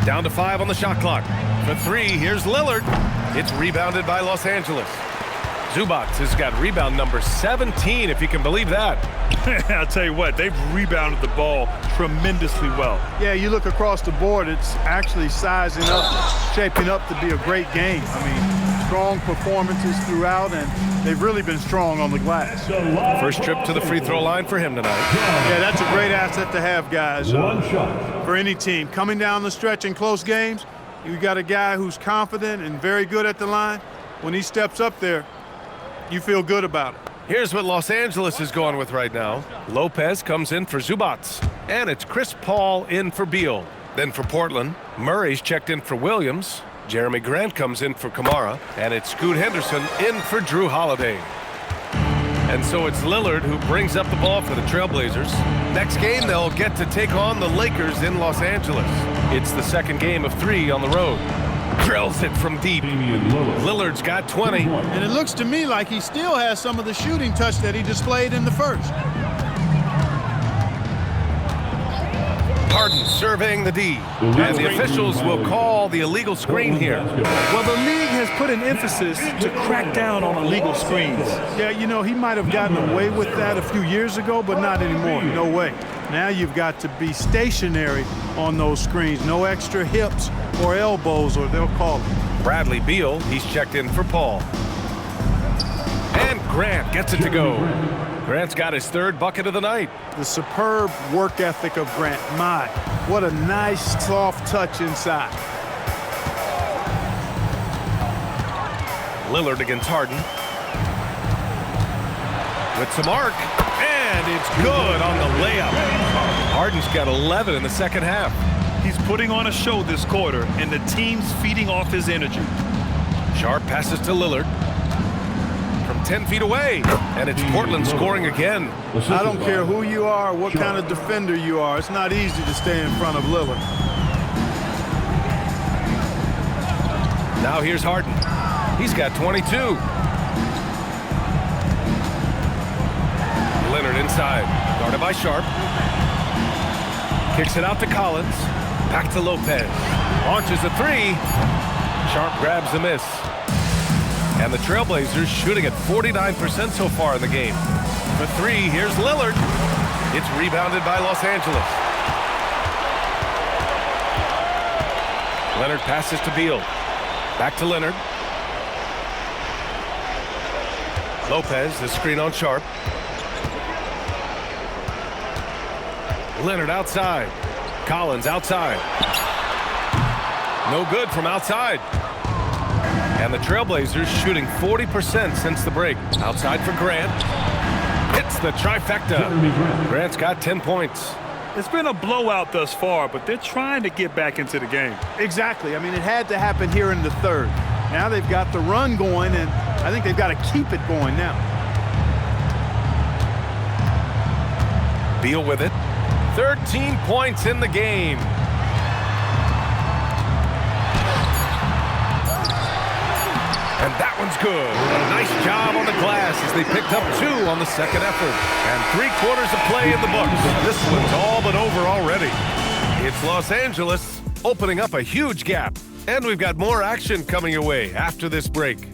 Down to 5 on the shot clock. For 3, here's Lillard. It's rebounded by Los Angeles. Zubac has got rebound number 17, if you can believe that. I'll tell you what, they've rebounded the ball tremendously well. Yeah, you look across the board, it's actually sizing up, shaping up to be a great game. I mean, strong performances throughout, and they've really been strong on the glass. First trip to the free throw line for him tonight. Yeah, that's a great asset to have, guys. One shot. For any team. Coming down the stretch in close games, you got a guy who's confident and very good at the line. When he steps up there, you feel good about it. Here's what Los Angeles is going with right now. Lopez comes in for Zubac, and it's Chris Paul in for Beal. Then for Portland, Murray's checked in for Williams. Jeremy Grant comes in for Kamara, and it's Scoot Henderson in for Drew Holiday. And so it's Lillard who brings up the ball for the Trailblazers. Next game, they'll get to take on the Lakers in Los Angeles. It's the second game of 3 on the road. Drills it from deep. Lillard's got 20. And it looks to me like he still has some of the shooting touch that he displayed in the first. Harden surveying the D. And the officials will call the illegal screen here. Well, the league has put an emphasis to crack down on illegal screens. Yeah, you know, he might have gotten away with that a few years ago, but not anymore. No way. Now you've got to be stationary on those screens. No extra hips or elbows, or they'll call it. Bradley Beal, he's checked in for Paul. And Grant gets it to go. Grant's got his 3rd bucket of the night. The superb work ethic of Grant. My, what a nice, soft touch inside. Lillard against Harden. With some arc, and it's good on the layup. Harden's got 11 in the second half. He's putting on a show this quarter, and the team's feeding off his energy. Sharp passes to Lillard. From 10 feet away, and it's Portland scoring again. I don't care who you are, what kind of defender you are. It's not easy to stay in front of Lillard. Now here's Harden. He's got 22. Leonard inside, guarded by Sharp. Kicks it out to Collins. Back to Lopez. Launches a 3. Sharp grabs the miss. And the Trailblazers shooting at 49% so far in the game. For 3, here's Lillard. It's rebounded by Los Angeles. Leonard passes to Beal. Back to Leonard. Lopez, the screen on Sharp. Leonard outside. Collins outside. No good from outside. And the Trailblazers shooting 40% since the break. Outside for Grant. Hits the trifecta. Grant's got 10 points. It's been a blowout thus far, but they're trying to get back into the game. Exactly. I mean, it had to happen here in the 3rd. Now they've got the run going, and I think they've got to keep it going now. Beal with it. 13 points in the game. And that one's good. Nice job on the glass as they picked up 2 on the second effort. And 3 quarters of play in the books. This one's all but over already. It's Los Angeles opening up a huge gap. And we've got more action coming your way after this break.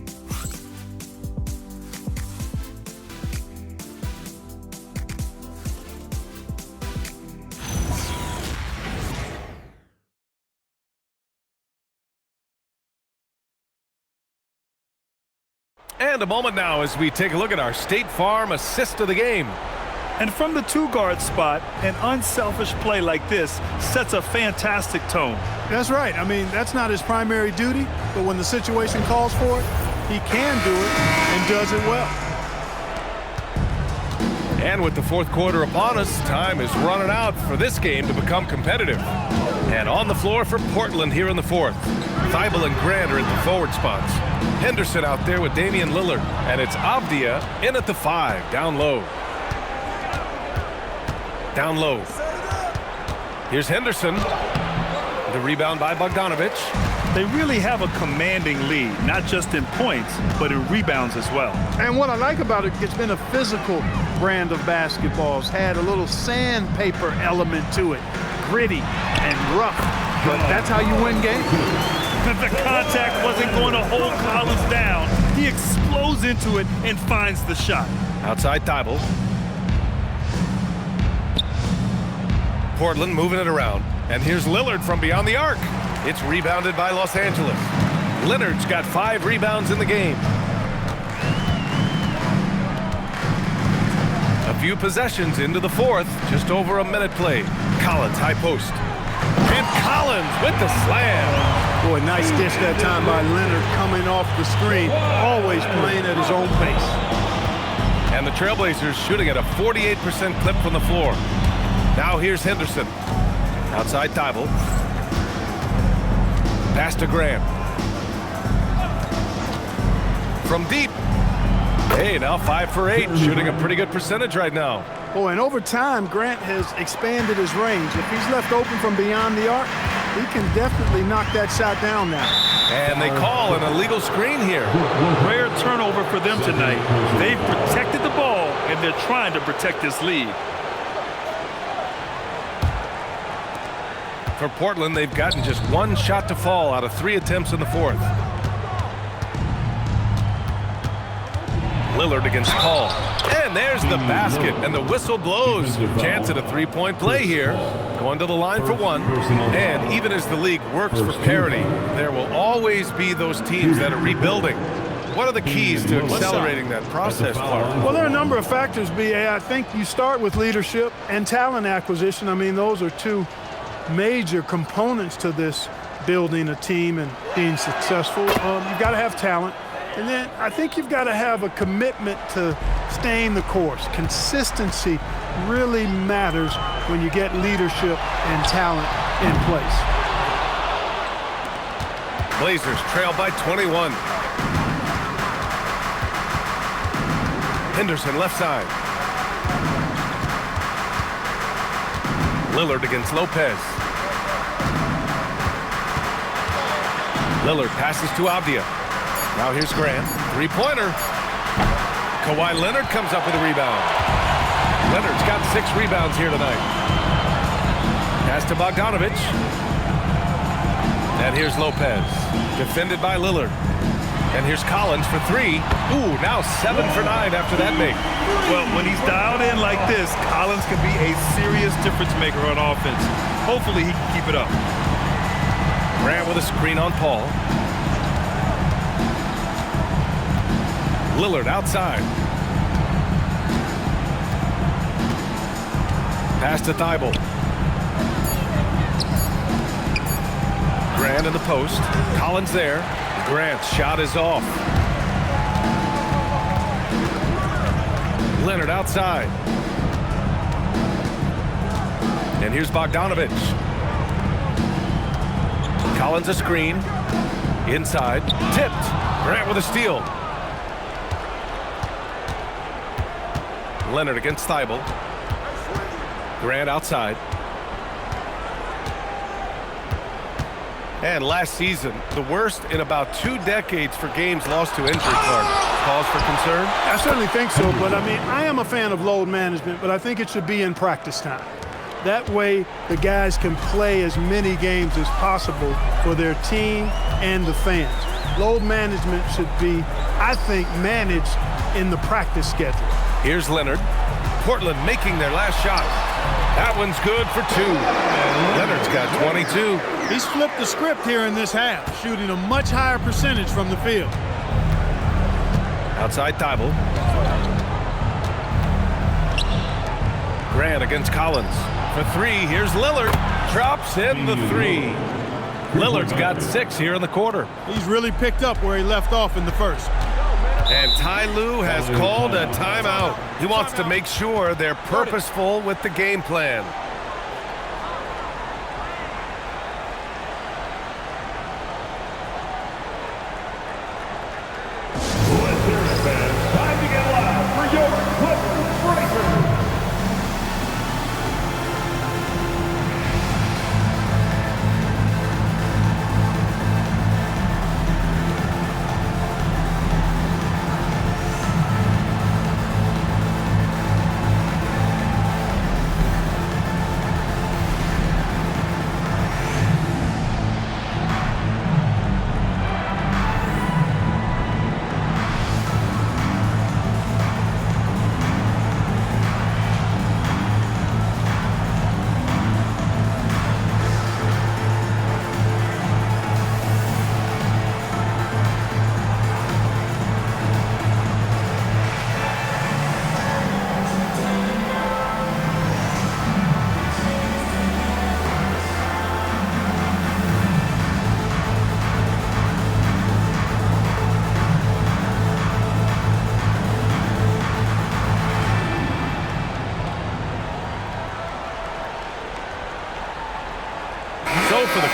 And a moment now as we take a look at our State Farm assist of the game. And from the 2-guard spot, an unselfish play like this sets a fantastic tone. That's right. I mean, that's not his primary duty, but when the situation calls for it, he can do it and does it well. And with the 4th quarter upon us, time is running out for this game to become competitive. And on the floor for Portland here in the 4th. Thibault and Grant are at the forward spots. Henderson out there with Damian Lillard. And it's Avdia in at the 5, down low. Down low. Here's Henderson. The rebound by Bogdanovic. They really have a commanding lead, not just in points, but in rebounds as well. And what I like about it, it's been a physical brand of basketball. It's had a little sandpaper element to it. Gritty and rough. but that's how you win games. The contact wasn't going to hold Collins down. He explodes into it and finds the shot. Outside Thibault. Portland moving it around. And here's Lillard from beyond the arc. It's rebounded by Los Angeles. Leonard's got 5 rebounds in the game. A few possessions into the fourth. Just over a minute played. Collins, high post. And Collins with the slam. Boy, nice dish that time by Leonard coming off the screen. Always playing at his own pace. And the Trailblazers shooting at a 48% clip from the floor. Now here's Henderson. Outside Thibault. Pass to Grant. From deep. Hey, now 5 for 8. Shooting a pretty good percentage right now. Oh, and over time, Grant has expanded his range. If he's left open from beyond the arc, he can definitely knock that shot down now. And they call an illegal screen here. Rare turnover for them tonight. They've protected the ball, and they're trying to protect this lead. For Portland, they've gotten just 1 shot to fall out of 3 attempts in the fourth. Lillard against Paul. And there's the basket, and the whistle blows. Chance at a 3-point play here. Going to the line for 1. And even as the league works for parity, there will always be those teams that are rebuilding. What are the keys to accelerating that process, Clark? Well, there are a number of factors, B.A. I think you start with leadership and talent acquisition. I mean, those are 2 major components to this building a team and being successful. You've got to have talent. And then I think you've got to have a commitment to staying the course. Consistency really matters when you get leadership and talent in place. Blazers trail by 21. Henderson left side. Lillard against Lopez. Lillard passes to Avdia. Now here's Grant. 3-pointer. Kawhi Leonard comes up with a rebound. Leonard's got 6 rebounds here tonight. Pass to Bogdanovich. And here's Lopez. Defended by Lillard. And here's Collins for 3. Ooh, now 7 for 9 after that make. Well, when he's dialed in like this, Collins can be a serious difference maker on offense. Hopefully he can keep it up. Grant with a screen on Paul. Lillard outside. Pass to Thibault. Grant in the post. Collins there. Grant's shot is off. Leonard outside. And here's Bogdanovich. Collins a screen. Inside. Tipped. Grant with a steal. Leonard against Thibault. Grant outside. And last season, the worst in about 2 decades for games lost to injury, Clark. Cause for concern? I certainly think so, but I mean, I am a fan of load management, but I think it should be in practice time. That way, the guys can play as many games as possible for their team and the fans. Load management should be, I think, managed in the practice schedule. Here's Leonard. Portland making their last shot. That one's good for 2. Leonard's got 22. He's flipped the script here in this half, shooting a much higher percentage from the field. Outside Thibault. Grant against Collins. For 3, here's Lillard. Drops in the 3. Lillard's got 6 here in the quarter. He's really picked up where he left off in the first. And Ty Lue has called a timeout. He wants to make sure they're purposeful with the game plan. Let's hear it, fans. Time to get loud for your Clippers Breakers.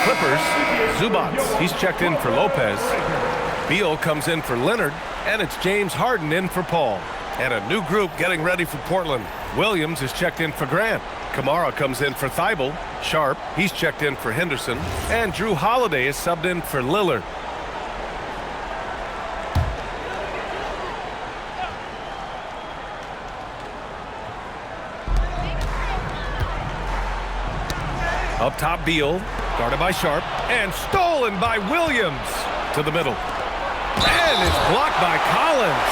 Clippers, Zubats, he's checked in for Lopez. Beal comes in for Leonard, and it's James Harden in for Paul. And a new group getting ready for Portland. Williams is checked in for Grant. Kamara comes in for Thibault. Sharp, he's checked in for Henderson. And Drew Holiday is subbed in for Lillard. Up top, Beal, guarded by Sharp, and stolen by Williams to the middle. And it's blocked by Collins.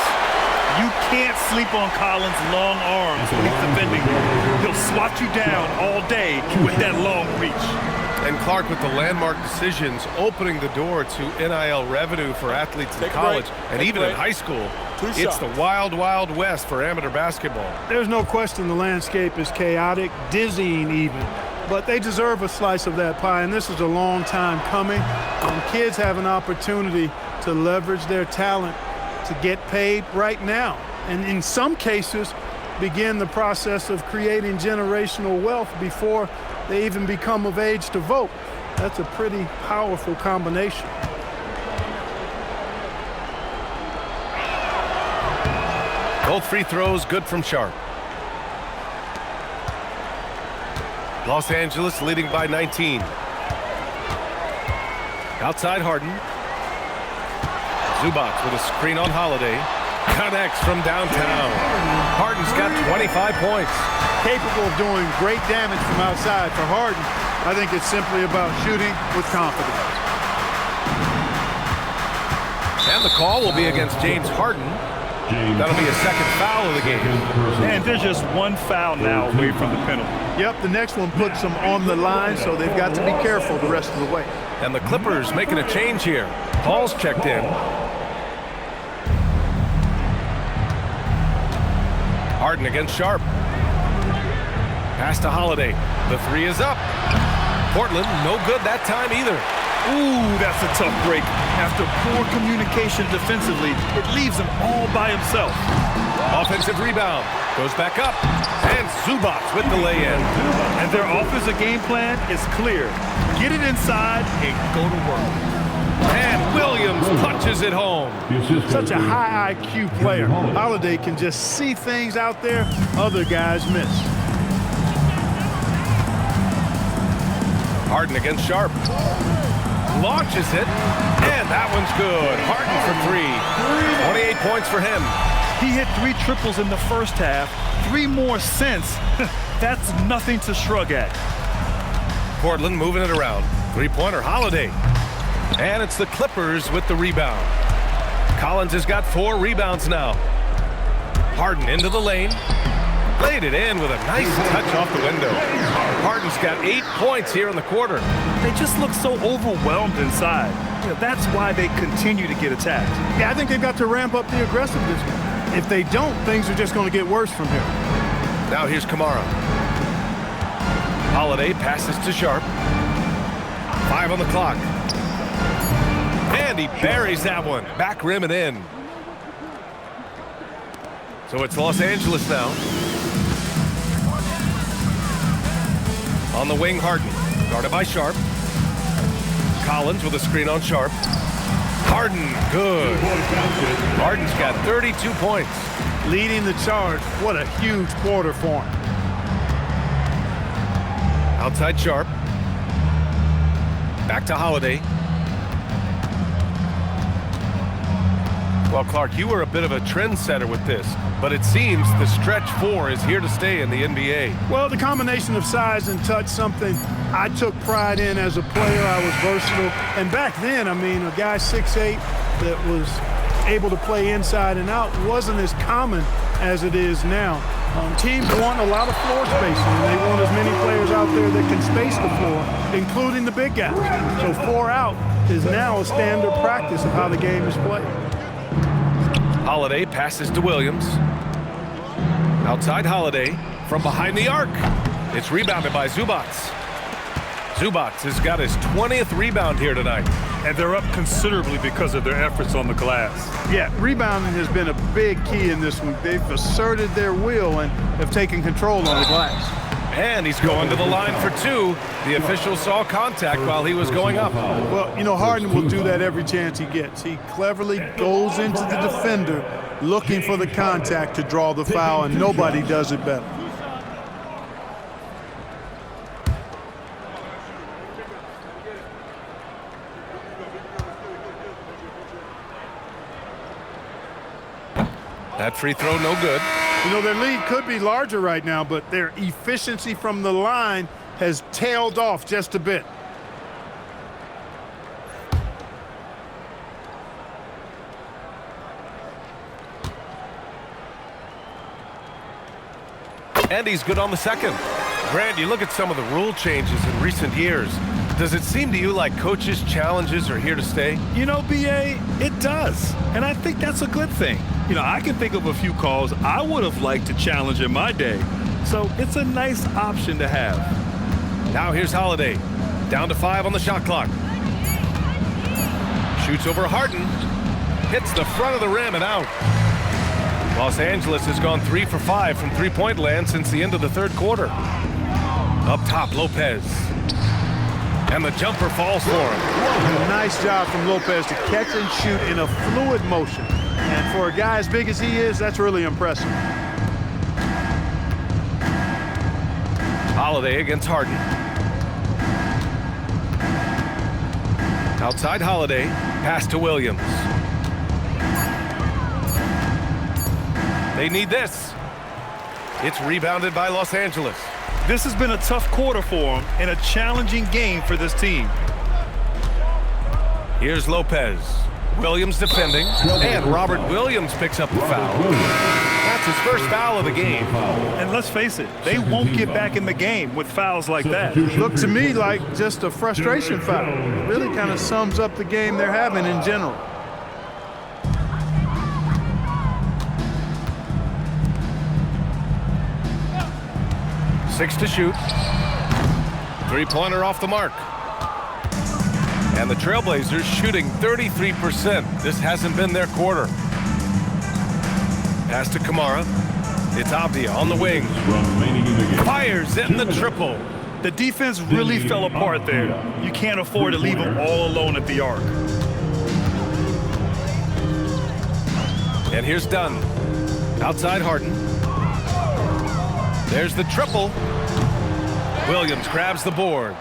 You can't sleep on Collins' long arms when he's defending. He'll swat you down all day with that long reach. And Clark with the landmark decisions opening the door to NIL revenue for athletes in college and even in high school. It's the wild, wild west for amateur basketball. There's no question the landscape is chaotic, dizzying even. But they deserve a slice of that pie, and this is a long time coming. Kids have an opportunity to leverage their talent to get paid right now, and in some cases begin the process of creating generational wealth before they even become of age to vote. That's a pretty powerful combination. Both free throws good from Sharp. Los Angeles leading by 19. Outside Harden. Zubats with a screen on Holiday. Connects from downtown. Harden's got 25 points. Capable of doing great damage from outside. For Harden, I think it's simply about shooting with confidence. And the call will be against James Harden. That'll be a second foul of the game. And there's just one foul now away from the penalty. Yep, the next one puts them on the line, so they've got to be careful the rest of the way. And the Clippers making a change here. Paul's checked in. Harden against Sharp. Pass to Holiday. The three is up. Portland, no good that time either. Ooh, that's a tough break. After poor communication defensively, it leaves him all by himself. Offensive rebound. Goes back up. And Zubats with the lay-in. And their offensive game plan is clear. Get it inside and go to work. And Williams punches it home. Such a high IQ player. Holiday can just see things out there other guys miss. Harden against Sharp. Launches it, and that one's good. Harden for three. 28 points for him. He hit 3 triples in the first half, 3 more since. That's nothing to shrug at. Portland moving it around. Three-pointer, Holiday. And it's the Clippers with the rebound. Collins has got 4 rebounds now. Harden into the lane. Laid it in with a nice touch off the window. Harden's got 8 points here in the quarter. They just look so overwhelmed inside. That's why they continue to get attacked. Yeah, I think they've got to ramp up the aggressiveness. If they don't, things are just going to get worse from here. Now here's Kamara. Holiday passes to Sharp. 5 on the clock. And he buries that one. Back rim and in. So it's Los Angeles now. On the wing, Harden. Guarded by Sharp. Collins with a screen on Sharp. Harden, good. Harden's got 32 points. Leading the charge. What a huge quarter for him. Outside Sharp. Back to Holiday. Well, Clark, you were a bit of a trendsetter with this, but it seems the stretch 4 is here to stay in the NBA. Well, the combination of size and touch, something I took pride in as a player. I was versatile. And back then, I mean, a guy 6'8" that was able to play inside and out wasn't as common as it is now. Teams want a lot of floor spacing, and they want as many players out there that can space the floor, including the big guys. So 4 out is now a standard practice of how the game is played. Holiday passes to Williams. Outside Holiday from behind the arc. It's rebounded by Zubats. Zubats has got his 20th rebound here tonight. And they're up considerably because of their efforts on the glass. Yeah, rebounding has been a big key in this one. They've asserted their will and have taken control on the glass. And he's going to the line for two. The official saw contact while he was going up. Well, you know, Harden will do that every chance he gets. He cleverly goes into the defender looking for the contact to draw the foul, and nobody does it better. That free throw, no good. You know, their lead could be larger right now, but their efficiency from the line has tailed off just a bit. And he's good on the second. Grant, you look at some of the rule changes in recent years. Does it seem to you like coaches' challenges are here to stay? You know, B.A., it does. And I think that's a good thing. You know, I can think of a few calls I would have liked to challenge in my day. So it's a nice option to have. Now here's Holiday. Down to 5 on the shot clock. Shoots over Harden. Hits the front of the rim and out. Los Angeles has gone 3 for 5 from three-point land since the end of the third quarter. Up top, Lopez. And the jumper falls for him. Nice job from Lopez to catch and shoot in a fluid motion. And for a guy as big as he is, that's really impressive. Holiday against Harden. Outside Holiday. Pass to Williams. They need this. It's rebounded by Los Angeles. This has been a tough quarter for them and a challenging game for this team. Here's Lopez. Williams defending, and Robert Williams picks up the foul. That's his first foul of the game. And let's face it, they won't get back in the game with fouls like that. Looked to me like just a frustration foul. It really kind of sums up the game they're having in general. Six to shoot. Three-pointer off the mark. And the Trailblazers shooting 33%. This hasn't been their quarter. Pass to Kamara. It's Avdia on the wing. Fires in the triple. The defense really fell apart there. You can't afford to leave them all alone at the arc. And here's Dunn. Outside Harden. There's the triple. Williams grabs the board.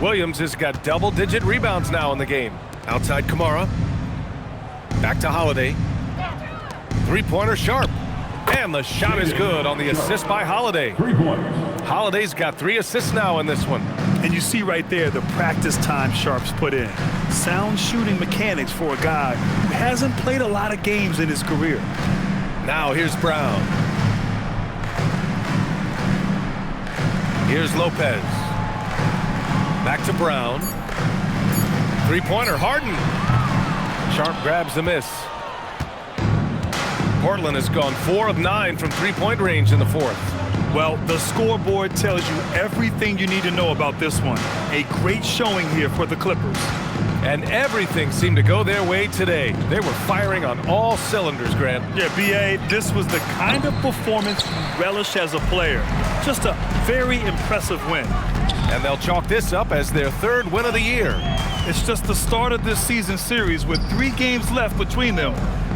Williams has got double-digit rebounds now in the game. Outside Kamara. Back to Holiday. Three-pointer sharp. And the shot is good on the assist by Holiday. 3 points. Holiday's got 3 assists now in this one. And you see right there the practice time Sharp's put in. Sound shooting mechanics for a guy who hasn't played a lot of games in his career. Now here's Brown. Here's Lopez. Back to Brown. Three-pointer, Harden. Sharp grabs the miss. Portland has gone 4 of 9 from three-point range in the fourth. Well, the scoreboard tells you everything you need to know about this one. A great showing here for the Clippers. And everything seemed to go their way today. They were firing on all cylinders, Grant. Yeah, B.A., this was the kind of performance you relish as a player. Just a very impressive win. And they'll chalk this up as their 3rd win of the year. It's just the start of this season series with 3 games left between them.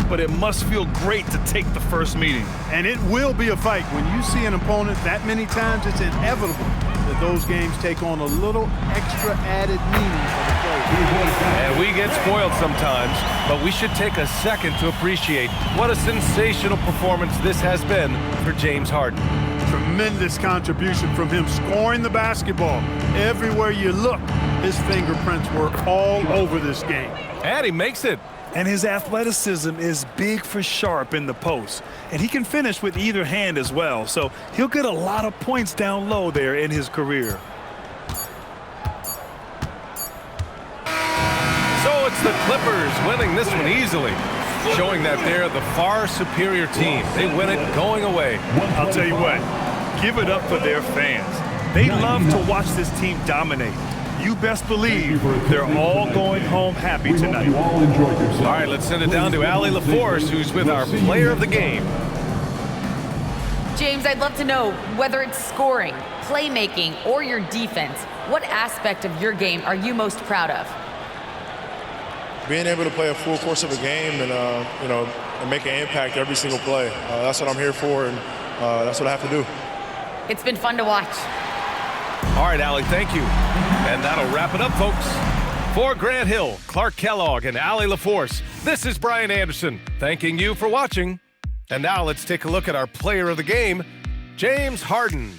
But it must feel great to take the first meeting. And it will be a fight. When you see an opponent that many times, it's inevitable that those games take on a little extra added meaning for the players. And we get spoiled sometimes, but we should take a second to appreciate what a sensational performance this has been for James Harden. Tremendous contribution from him scoring the basketball. Everywhere you look, his fingerprints were all over this game. And he makes it. And his athleticism is big for Sharp in the post. And he can finish with either hand as well. So he'll get a lot of points down low there in his career. So it's the Clippers winning this one easily, showing that they're the far superior team. They win it going away. I'll tell you what, give it up for their fans. They love to watch this team dominate. You best believe they're all going home happy tonight. All right, let's send it down to Allie LaForce, who's with our player of the game. James, I'd love to know, whether it's scoring, playmaking, or your defense, what aspect of your game are you most proud of? Being able to play a full course of a game and, and make an impact every single play. That's what I'm here for, and that's what I have to do. It's been fun to watch. All right, Allie, thank you. And that'll wrap it up, folks. For Grant Hill, Clark Kellogg, and Allie LaForce, this is Brian Anderson, thanking you for watching. And now let's take a look at our player of the game, James Harden.